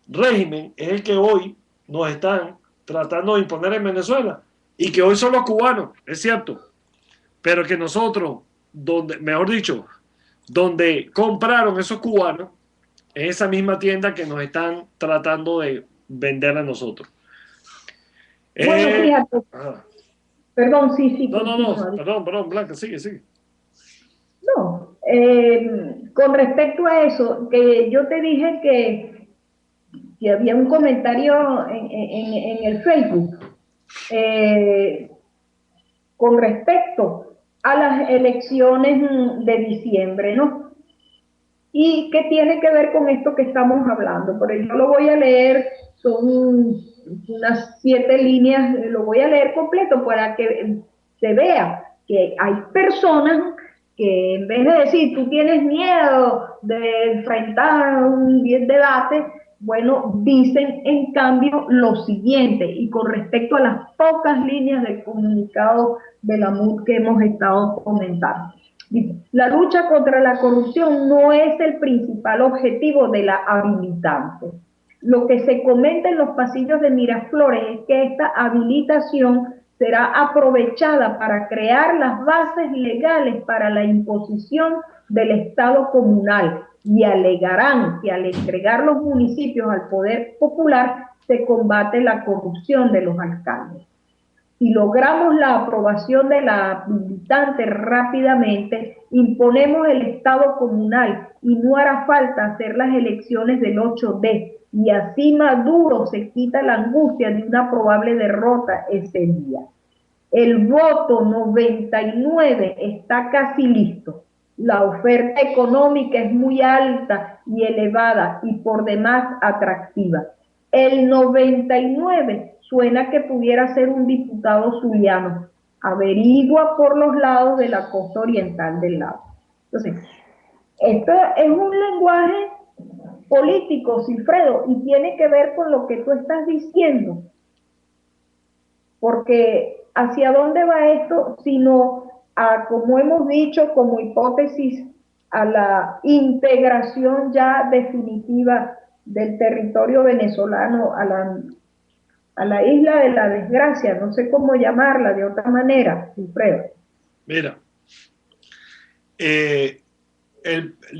régimen es el que hoy nos están tratando de imponer en Venezuela y que hoy son los cubanos, es cierto, pero que nosotros, donde compraron esos cubanos, es esa misma tienda que nos están tratando de vender a nosotros. Bueno, fíjate. Perdón, sí. Perdón, Blanca, sigue. No, con respecto a eso, que yo te dije que había un comentario en el Facebook con respecto a las elecciones de diciembre, ¿no? Y que tiene que ver con esto que estamos hablando. Pero yo lo voy a leer, son unas 7 líneas, lo voy a leer completo para que se vea que hay personas que en vez de decir tú tienes miedo de enfrentar un debate, bueno, dicen en cambio lo siguiente, y con respecto a las pocas líneas del comunicado de la MUD que hemos estado comentando. La lucha contra la corrupción no es el principal objetivo de la habilitante. Lo que se comenta en los pasillos de Miraflores es que esta habilitación será aprovechada para crear las bases legales para la imposición del Estado comunal, y alegarán que al entregar los municipios al poder popular se combate la corrupción de los alcaldes. Si logramos la aprobación de la habilitante rápidamente, imponemos el Estado comunal y no hará falta hacer las elecciones del 8D, y así Maduro se quita la angustia de una probable derrota ese día. El voto 99 está casi listo. La oferta económica es muy alta y elevada y por demás atractiva. El 99 suena que pudiera ser un diputado zuliano. Averigua por los lados de la costa oriental del lago. Entonces, esto es un lenguaje político, Silfredo, y tiene que ver con lo que tú estás diciendo. Porque ¿hacia dónde va esto? Sino a, como hemos dicho, como hipótesis, a la integración ya definitiva del territorio venezolano a la isla de la desgracia, no sé cómo llamarla de otra manera, Wilfredo. Mira,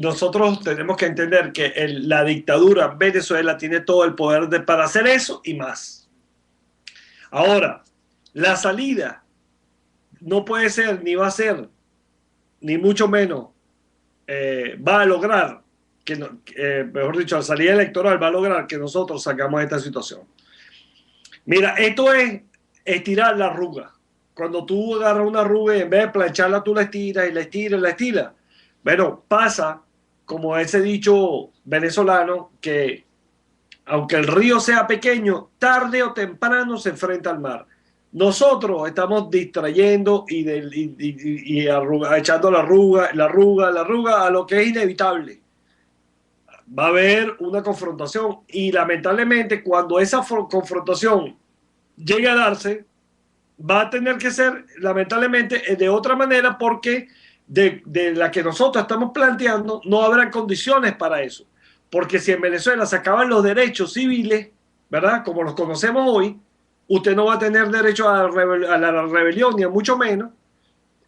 nosotros tenemos que entender que la dictadura en Venezuela tiene todo el poder para hacer eso y más. Ahora, la salida no puede ser, ni va a ser, ni mucho menos va a lograr, mejor dicho, la salida electoral va a lograr que nosotros sacamos esta situación. Mira, esto es estirar la arruga. Cuando tú agarras una arruga y en vez de plancharla, tú la estiras y la estiras y la estiras. Bueno, pasa como ese dicho venezolano que aunque el río sea pequeño, tarde o temprano se enfrenta al mar. Nosotros estamos distrayendo echando la arruga a lo que es inevitable. Va a haber una confrontación y lamentablemente cuando esa confrontación llegue a darse, va a tener que ser lamentablemente de otra manera porque de la que nosotros estamos planteando no habrá condiciones para eso. Porque si en Venezuela se acaban los derechos civiles, ¿verdad? Como los conocemos hoy, usted no va a tener derecho a la rebelión, ni a mucho menos,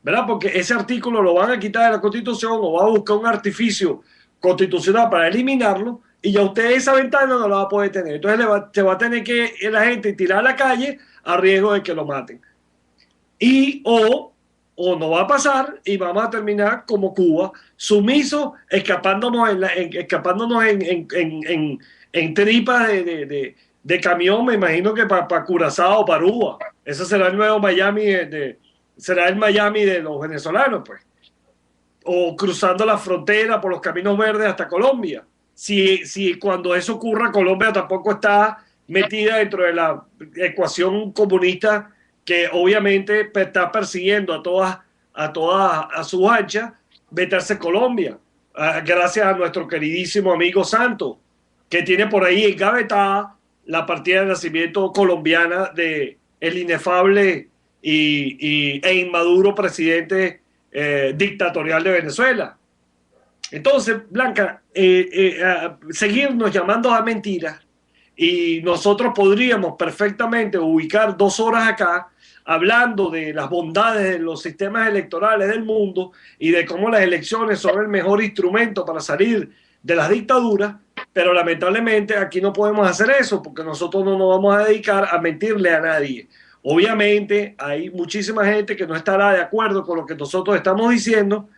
¿verdad? Porque ese artículo lo van a quitar de la Constitución o va a buscar un artificio constitucional para eliminarlo y ya usted esa ventana no la va a poder tener. Entonces se va a tener que la gente tirar a la calle a riesgo de que lo maten. Y o no va a pasar y vamos a terminar como Cuba, sumisos, escapándonos en tripas de camión, me imagino que para Curazao o para Aruba. Ese será el nuevo Miami, será el Miami de los venezolanos, pues. O cruzando la frontera por los caminos verdes hasta Colombia. Si cuando eso ocurra, Colombia tampoco está metida dentro de la ecuación comunista que obviamente está persiguiendo a sus anchas meterse Colombia, gracias a nuestro queridísimo amigo Santos, que tiene por ahí engavetada la partida de nacimiento colombiana de el inefable e inmaduro presidente dictatorial de Venezuela. Entonces, Blanca, seguirnos llamando a mentiras y nosotros podríamos perfectamente ubicar 2 horas acá hablando de las bondades de los sistemas electorales del mundo y de cómo las elecciones son el mejor instrumento para salir de las dictaduras, pero lamentablemente aquí no podemos hacer eso porque nosotros no nos vamos a dedicar a mentirle a nadie. Obviamente hay muchísima gente que no estará de acuerdo con lo que nosotros estamos diciendo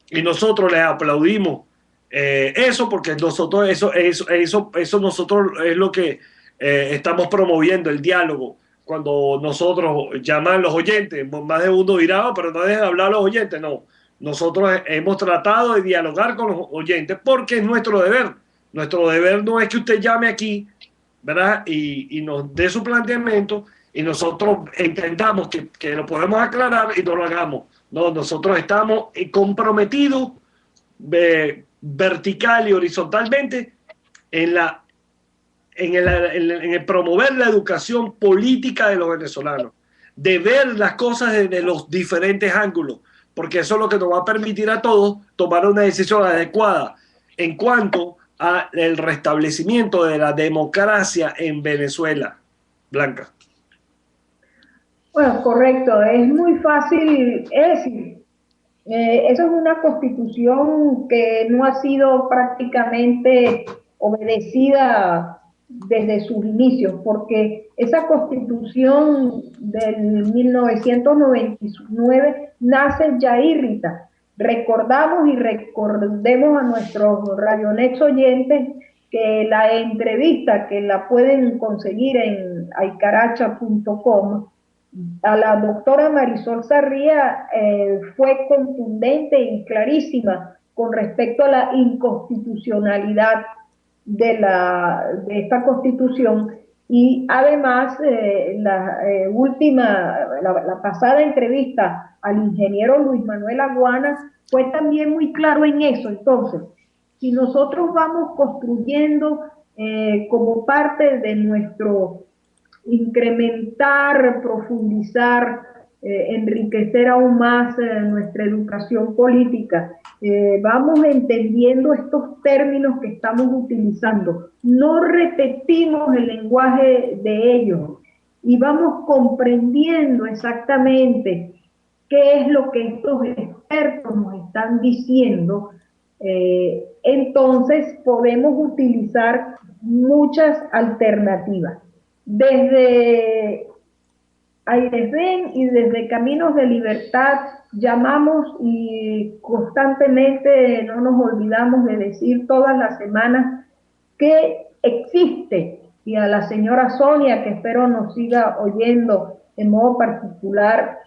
y nosotros les aplaudimos eso porque nosotros eso nosotros es lo que estamos promoviendo, el diálogo. Cuando nosotros llaman los oyentes, más de uno dirá, pero no dejen hablar a los oyentes. No, nosotros hemos tratado de dialogar con los oyentes porque es nuestro deber. Nuestro deber no es que usted llame aquí, ¿verdad? Y nos dé su planteamiento y nosotros entendamos que lo podemos aclarar y no lo hagamos. No, nosotros estamos comprometidos vertical y horizontalmente en el promover la educación política de los venezolanos, de ver las cosas desde los diferentes ángulos, porque eso es lo que nos va a permitir a todos tomar una decisión adecuada en cuanto al restablecimiento de la democracia en Venezuela. Blanca. Bueno, correcto, es muy fácil, es decir, eso es una constitución que no ha sido prácticamente obedecida desde sus inicios, porque esa constitución del 1999 nace ya irrita. Recordamos y recordemos a nuestros Radionex oyentes que la entrevista que la pueden conseguir en aicaracha.com a la doctora Marisol Sarria fue contundente y clarísima con respecto a la inconstitucionalidad de esta constitución y además la pasada entrevista al ingeniero Luis Manuel Aguana fue también muy claro en eso. Entonces, si nosotros vamos construyendo como parte de nuestro incrementar, profundizar, enriquecer aún más nuestra educación política. Vamos entendiendo estos términos que estamos utilizando. No repetimos el lenguaje de ellos y vamos comprendiendo exactamente qué es lo que estos expertos nos están diciendo. Entonces podemos utilizar muchas alternativas. Desde Aires y desde Caminos de Libertad llamamos y constantemente no nos olvidamos de decir todas las semanas que existe, y a la señora Sonia, que espero nos siga oyendo de modo particular,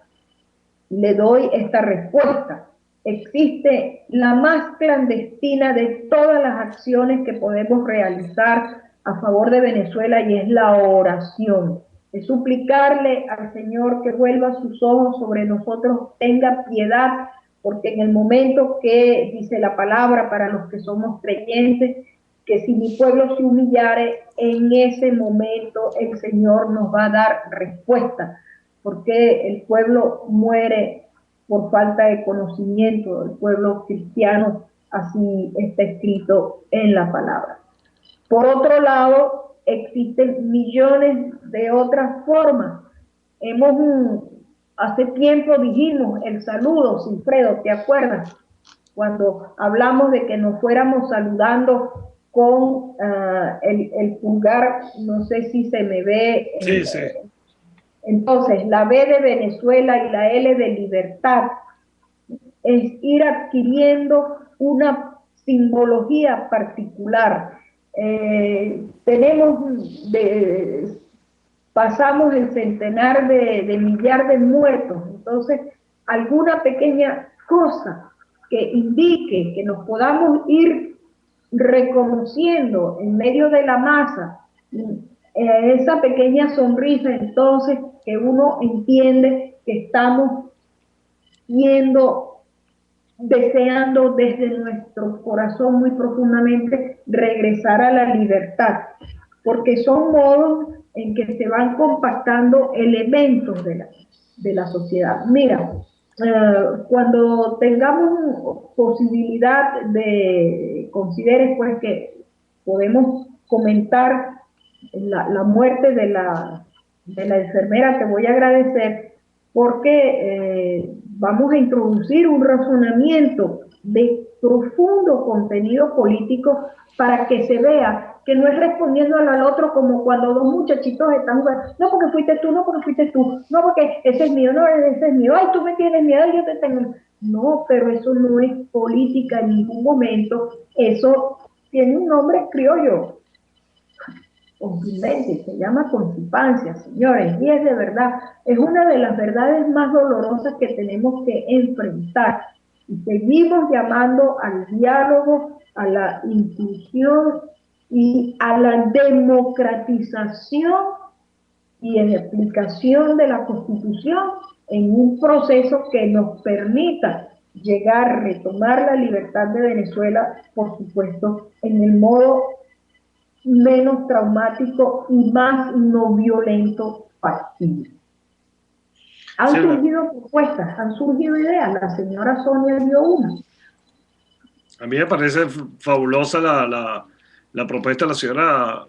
le doy esta respuesta. Existe la más clandestina de todas las acciones que podemos realizar a favor de Venezuela, y es la oración. Es suplicarle al Señor que vuelva sus ojos sobre nosotros, tenga piedad, porque en el momento que dice la palabra para los que somos creyentes, que si mi pueblo se humillare, en ese momento el Señor nos va a dar respuesta, porque el pueblo muere por falta de conocimiento, el pueblo cristiano, así está escrito en la palabra. Por otro lado, existen millones de otras formas. Hace tiempo dijimos el saludo, Silfredo, ¿te acuerdas? Cuando hablamos de que nos fuéramos saludando con el pulgar, no sé si se me ve. Sí, sí. Entonces, la B de Venezuela y la L de libertad es ir adquiriendo una simbología particular. Pasamos el centenar de millar de muertos, entonces alguna pequeña cosa que indique que nos podamos ir reconociendo en medio de la masa, esa pequeña sonrisa, entonces que uno entiende que estamos deseando desde nuestro corazón muy profundamente regresar a la libertad, porque son modos en que se van compactando elementos de la sociedad. Mira, cuando tengamos posibilidad de, considere pues que podemos comentar la muerte de la enfermera, te voy a agradecer, porque vamos a introducir un razonamiento de profundo contenido político para que se vea que no es respondiendo al otro como cuando dos muchachitos están jugando, no porque fuiste tú, no porque fuiste tú, no porque ese es mío, no, ese es mío, ay, tú me tienes miedo, yo te tengo. No, pero eso no es política en ningún momento, eso tiene un nombre criollo, contundencia, se llama concipancia, señores, y es de verdad, es una de las verdades más dolorosas que tenemos que enfrentar. Y seguimos llamando al diálogo, a la inclusión y a la democratización y en aplicación de la Constitución en un proceso que nos permita llegar a retomar la libertad de Venezuela, por supuesto, en el modo menos traumático y más no violento factible. Han surgido propuestas, han surgido ideas. La señora Sonia dio una. A mí me parece fabulosa la propuesta de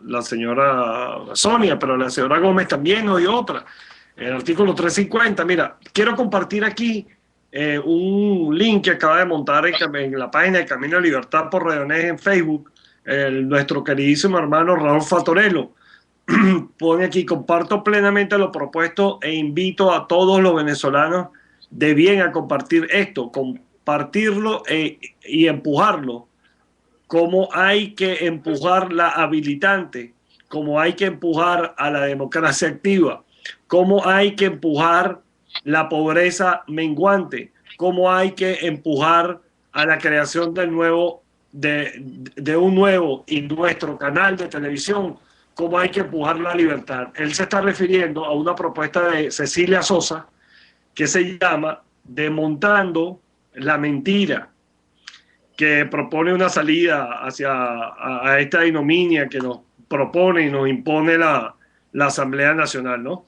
la señora Sonia, pero la señora Gómez también nos dio otra. El artículo 350. Mira, quiero compartir aquí un link que acaba de montar en la página de Camino a Libertad por Radionés en Facebook. Nuestro queridísimo hermano Raúl Fatorello pone aquí: comparto plenamente lo propuesto e invito a todos los venezolanos de bien a compartir esto, compartirlo y empujarlo, como hay que empujar la habilitante, como hay que empujar a la democracia activa, como hay que empujar la pobreza menguante, como hay que empujar a la creación del nuevo de un nuevo y nuestro canal de televisión, como hay que empujar la libertad. Él se está refiriendo a una propuesta de Cecilia Sosa que se llama Desmontando la Mentira, que propone una salida a esta ignominia que nos propone y nos impone la Asamblea Nacional, ¿no?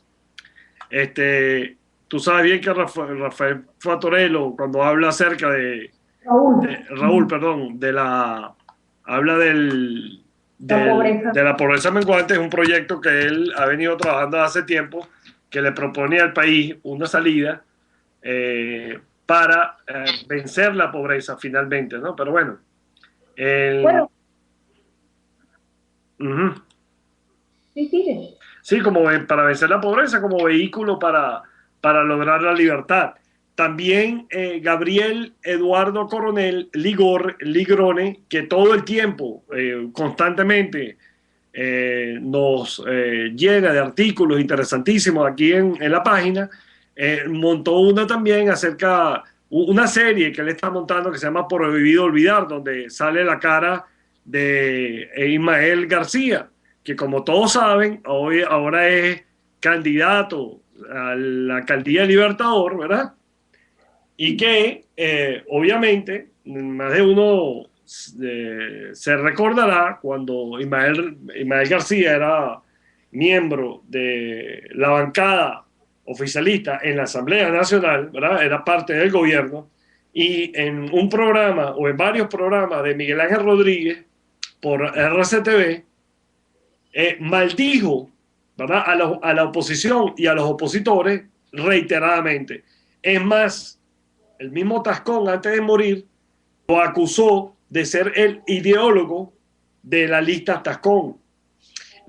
Tú sabes bien que Rafael Fatorello, cuando habla acerca Raúl, perdón, habla de la pobreza menguante, es un proyecto que él ha venido trabajando hace tiempo, que le propone al país una salida para vencer la pobreza finalmente, ¿no? Pero bueno. Sí, sigue. Sí, como para vencer la pobreza, como vehículo para lograr la libertad. También Gabriel Eduardo Coronel Ligrone, que todo el tiempo, constantemente, nos llena de artículos interesantísimos aquí en la página, montó una también una serie que él está montando que se llama Prohibido Olvidar, donde sale la cara de Ismael García, que como todos saben, ahora es candidato a la alcaldía de Libertador, ¿verdad? Y que obviamente más de uno se recordará cuando Ismael García era miembro de la bancada oficialista en la Asamblea Nacional, ¿verdad? Era parte del gobierno, y en un programa o en varios programas de Miguel Ángel Rodríguez por RCTV, maldijo, ¿verdad?, a la oposición y a los opositores reiteradamente. Es más, el mismo Tascón, antes de morir, lo acusó de ser el ideólogo de la lista Tascón.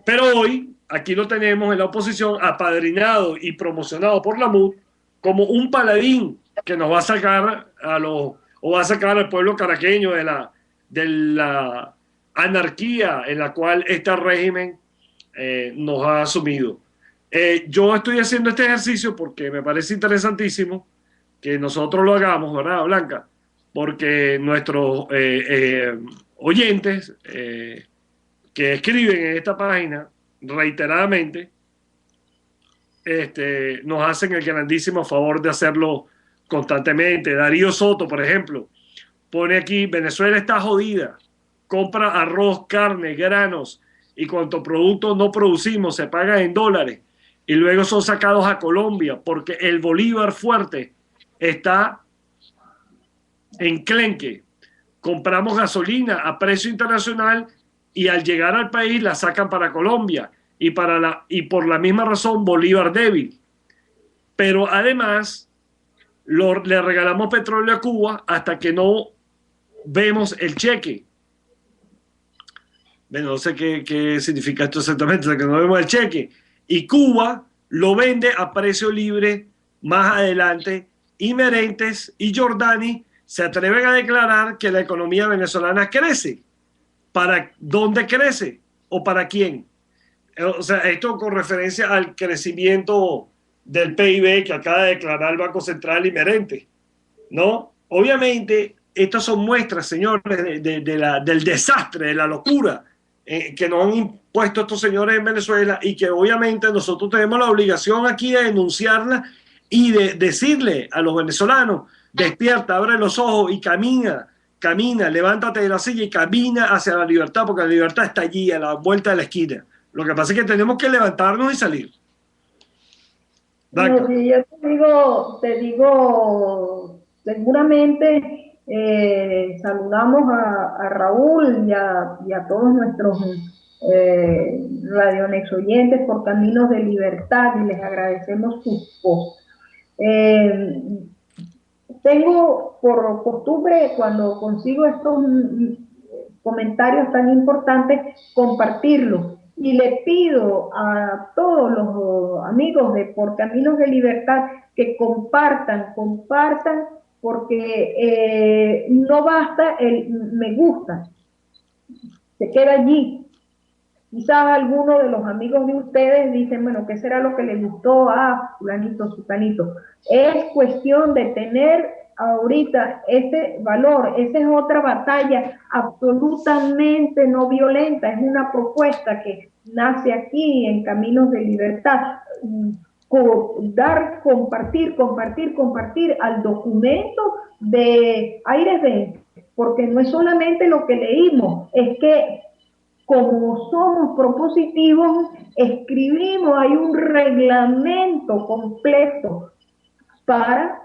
Pero hoy, aquí lo tenemos en la oposición, apadrinado y promocionado por la MUD como un paladín que nos va a sacar o va a sacar al pueblo caraqueño de la anarquía en la cual este régimen nos ha asumido. Yo estoy haciendo este ejercicio porque me parece interesantísimo que nosotros lo hagamos, ¿verdad, Blanca? Porque nuestros oyentes que escriben en esta página reiteradamente nos hacen el grandísimo favor de hacerlo constantemente. Darío Soto, por ejemplo, pone aquí: Venezuela está jodida, compra arroz, carne, granos y cuanto producto no producimos se paga en dólares y luego son sacados a Colombia porque el bolívar fuerte está enclenque. Compramos gasolina a precio internacional y al llegar al país la sacan para Colombia y por la misma razón bolívar débil. Pero además le regalamos petróleo a Cuba hasta que no vemos el cheque. Bueno, no sé qué significa esto exactamente, hasta que no vemos el cheque. Y Cuba lo vende a precio libre más adelante, y Merentes y Giordani se atreven a declarar que la economía venezolana crece. ¿Para dónde crece? ¿O para quién? O sea, esto con referencia al crecimiento del PIB que acaba de declarar el Banco Central y Merentes, ¿no? Obviamente, estas son muestras, señores, del desastre, de la locura que nos han impuesto estos señores en Venezuela, y que obviamente nosotros tenemos la obligación aquí de denunciarla y de decirle a los venezolanos: despierta, abre los ojos y camina, levántate de la silla y camina hacia la libertad, porque la libertad está allí, a la vuelta de la esquina. Lo que pasa es que tenemos que levantarnos y salir. No, si yo te digo, seguramente saludamos a Raúl y a todos nuestros radionex oyentes por Caminos de Libertad, y les agradecemos sus voz. Tengo por costumbre, cuando consigo estos comentarios tan importantes, compartirlos. Y le pido a todos los amigos de Por Caminos de Libertad que compartan, porque no basta el me gusta, se queda allí. Quizás algunos de los amigos de ustedes dicen: bueno, ¿qué será lo que les gustó a fulanito, sutanito? Es cuestión de tener ahorita ese valor. Esa es otra batalla absolutamente no violenta. Es una propuesta que nace aquí en Caminos de Libertad. Compartir al documento de Aires Vence, porque no es solamente lo que leímos, es que como somos propositivos, escribimos, hay un reglamento completo para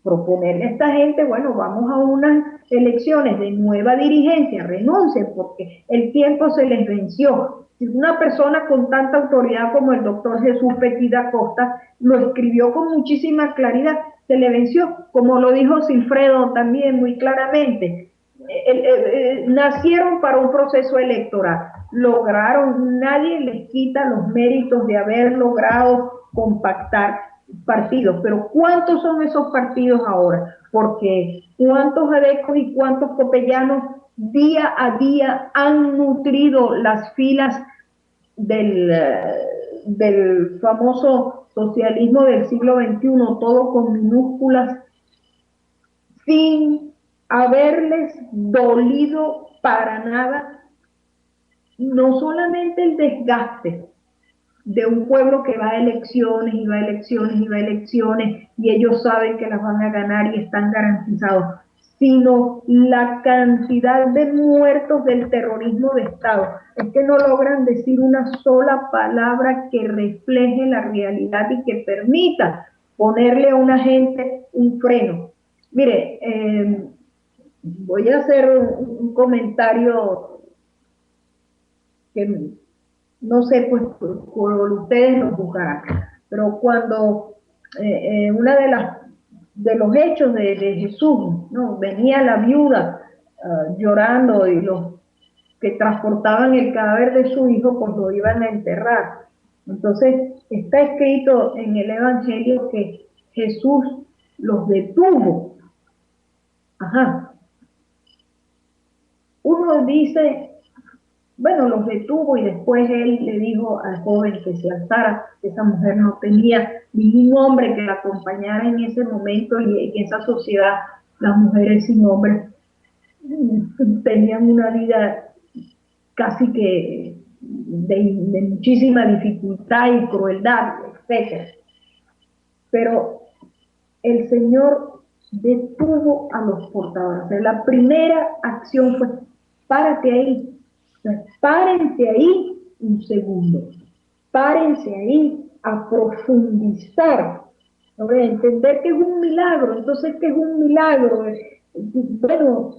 proponerle a esta gente: bueno, vamos a unas elecciones de nueva dirigencia, renuncien porque el tiempo se les venció. Si una persona con tanta autoridad como el doctor Jesús Petit da Costa lo escribió con muchísima claridad, se le venció, como lo dijo Silfredo también muy claramente. nacieron para un proceso electoral, lograron, nadie les quita los méritos de haber logrado compactar partidos, pero ¿cuántos son esos partidos ahora? Porque cuántos adecos y cuántos copellanos día a día han nutrido las filas del famoso socialismo del siglo XXI, todo con minúsculas, sin haberles dolido para nada, no solamente el desgaste de un pueblo que va a elecciones y va a elecciones y va a elecciones y ellos saben que las van a ganar y están garantizados, sino la cantidad de muertos del terrorismo de Estado. Es que no logran decir una sola palabra que refleje la realidad y que permita ponerle a una gente un freno. Mire, voy a hacer un comentario que no sé, pues por ustedes lo juzgarán, pero cuando una de los hechos de Jesús, ¿no? Venía la viuda llorando y los que transportaban el cadáver de su hijo pues lo iban a enterrar. Entonces está escrito en el Evangelio que Jesús los detuvo. Ajá. Uno dice, bueno, los detuvo y después él le dijo al joven que se alzara. Esa mujer no tenía ningún hombre que la acompañara en ese momento y en esa sociedad las mujeres sin hombres tenían una vida casi que de muchísima dificultad y crueldad, etc. Pero el Señor detuvo a los portadores. O sea, la primera acción fue, párate ahí. O sea, párense ahí un segundo, párense ahí a profundizar, ¿no? A entender que es un milagro. Entonces, ¿qué es un milagro? Bueno,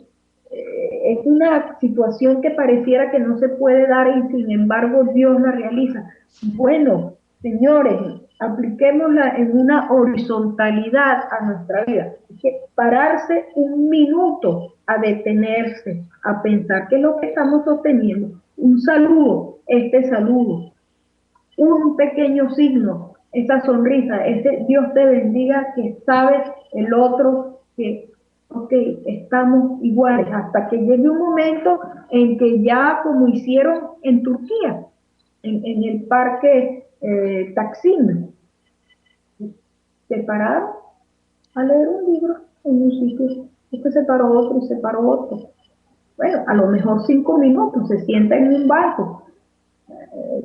es una situación que pareciera que no se puede dar y sin embargo Dios la realiza. Bueno, señores, apliquémosla en una horizontalidad a nuestra vida. Es que pararse un minuto a detenerse, a pensar qué es lo que estamos sosteniendo. Un saludo, este saludo, un pequeño signo, esa sonrisa, ese Dios te bendiga, que sabes el otro que, ok, estamos iguales, hasta que llegue un momento en que ya como hicieron en Turquía, en el parque Taksim, se pararon a leer un libro en un sitio, este se paró otro y se paró otro. Bueno, a lo mejor 5 minutos, se sienta en un banco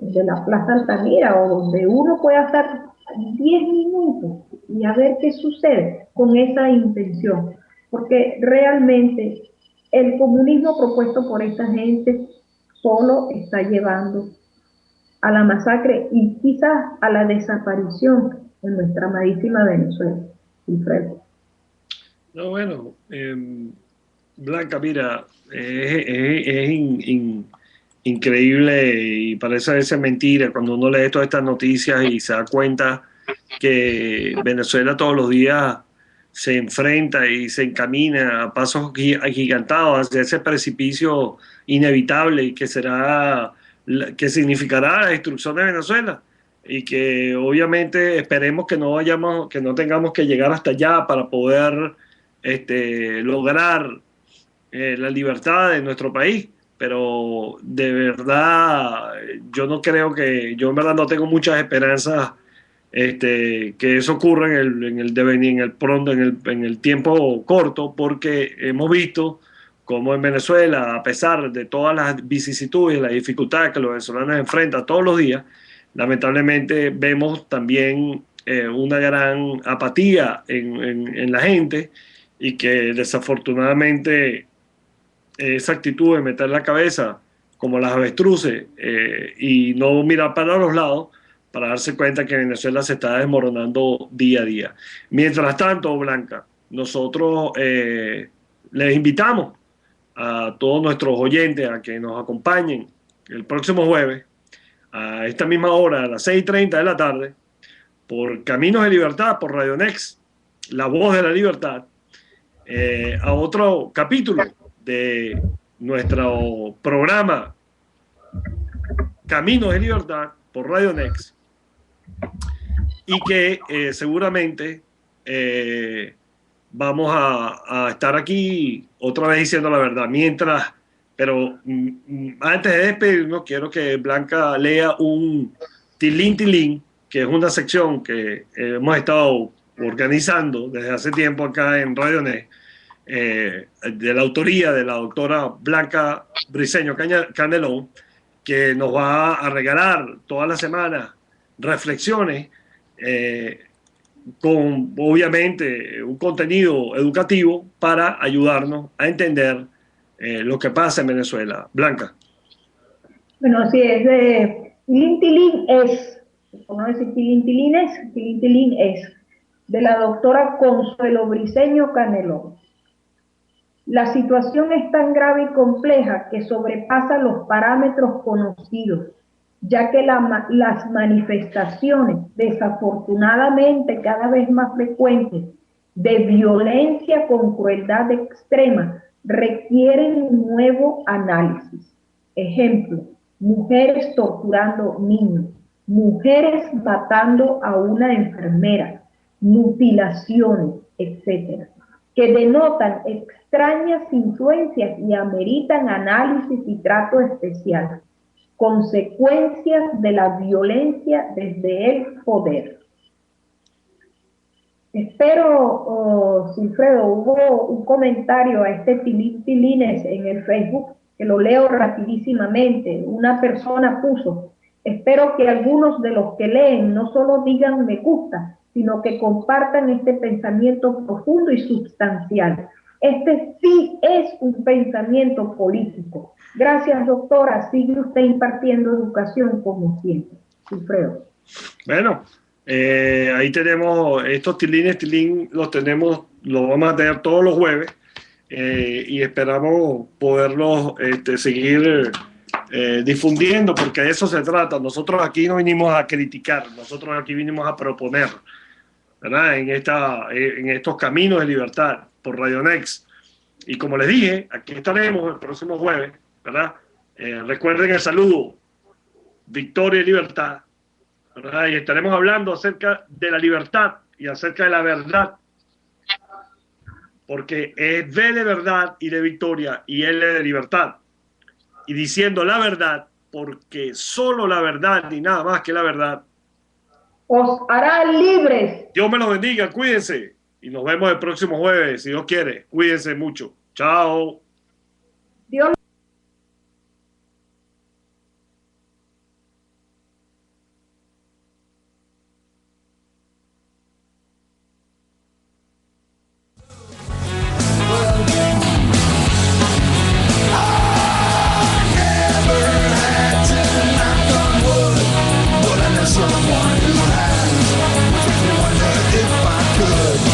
de la Plaza Altamira o donde uno pueda estar 10 minutos y a ver qué sucede con esa intención. Porque realmente el comunismo propuesto por esta gente solo está llevando a la masacre y quizás a la desaparición de nuestra amadísima Venezuela. No, bueno, Blanca, mira, es increíble y parece a veces mentira cuando uno lee todas estas noticias y se da cuenta que Venezuela todos los días se enfrenta y se encamina a pasos agigantados hacia ese precipicio inevitable y que que significará la destrucción de Venezuela y que obviamente esperemos que no tengamos que llegar hasta allá para poder lograr la libertad de nuestro país. Pero de verdad yo en verdad no tengo muchas esperanzas que eso ocurra en el devenir, en el tiempo corto, porque hemos visto cómo en Venezuela, a pesar de todas las vicisitudes y las dificultades que los venezolanos enfrentan todos los días, lamentablemente vemos también una gran apatía en la gente y que desafortunadamente esa actitud de meter la cabeza como las avestruces y no mirar para los lados para darse cuenta que Venezuela se está desmoronando día a día. Mientras tanto, Blanca, nosotros les invitamos a todos nuestros oyentes a que nos acompañen el próximo jueves a esta misma hora, a las 6:30 de la tarde, por Caminos de Libertad, por Radio Next, La Voz de la Libertad, a otro capítulo de nuestro programa Caminos de Libertad por Radio Next, y que seguramente vamos a estar aquí otra vez diciendo la verdad. Pero antes de despedirnos, quiero que Blanca lea un tilín tilín, que es una sección que hemos estado organizando desde hace tiempo acá en Radio Net, de la autoría de la doctora Blanca Briceño Candelón, que nos va a regalar toda la semana reflexiones con, obviamente, un contenido educativo para ayudarnos a entender lo que pasa en Venezuela. Blanca. Bueno, sí, es de Tilín Tilín es, por no decir Tilín Tilín es, de la doctora Consuelo Briceño Candelón. La situación es tan grave y compleja que sobrepasa los parámetros conocidos, ya que las manifestaciones, desafortunadamente cada vez más frecuentes, de violencia con crueldad extrema, requieren un nuevo análisis. Ejemplo, mujeres torturando niños, mujeres matando a una enfermera, mutilaciones, etc., que denotan extrañas influencias y ameritan análisis y trato especial, consecuencias de la violencia desde el poder. Espero, Silfredo, hubo un comentario a este tilines en el Facebook, que lo leo rapidísimamente. Una persona puso: espero que algunos de los que leen no solo digan me gusta, sino que compartan este pensamiento profundo y sustancial. Este sí es un pensamiento político. Gracias, doctora. Sigue usted impartiendo educación como siempre. Silfredo. Bueno, ahí tenemos estos tilín, los vamos a tener todos los jueves, y esperamos poderlos seguir difundiendo, porque de eso se trata. Nosotros aquí no vinimos a criticar, nosotros aquí vinimos a proponer, ¿verdad? En estos caminos de libertad por Radio Next. Y como les dije, aquí estaremos el próximo jueves, ¿verdad? Recuerden el saludo, victoria y libertad, ¿verdad? Y estaremos hablando acerca de la libertad y acerca de la verdad, porque es V de verdad y de victoria y L de libertad, y diciendo la verdad, porque solo la verdad y nada más que la verdad os hará libres. Dios me los bendiga, cuídense y nos vemos el próximo jueves, si Dios quiere. Cuídense mucho. Chao. Dios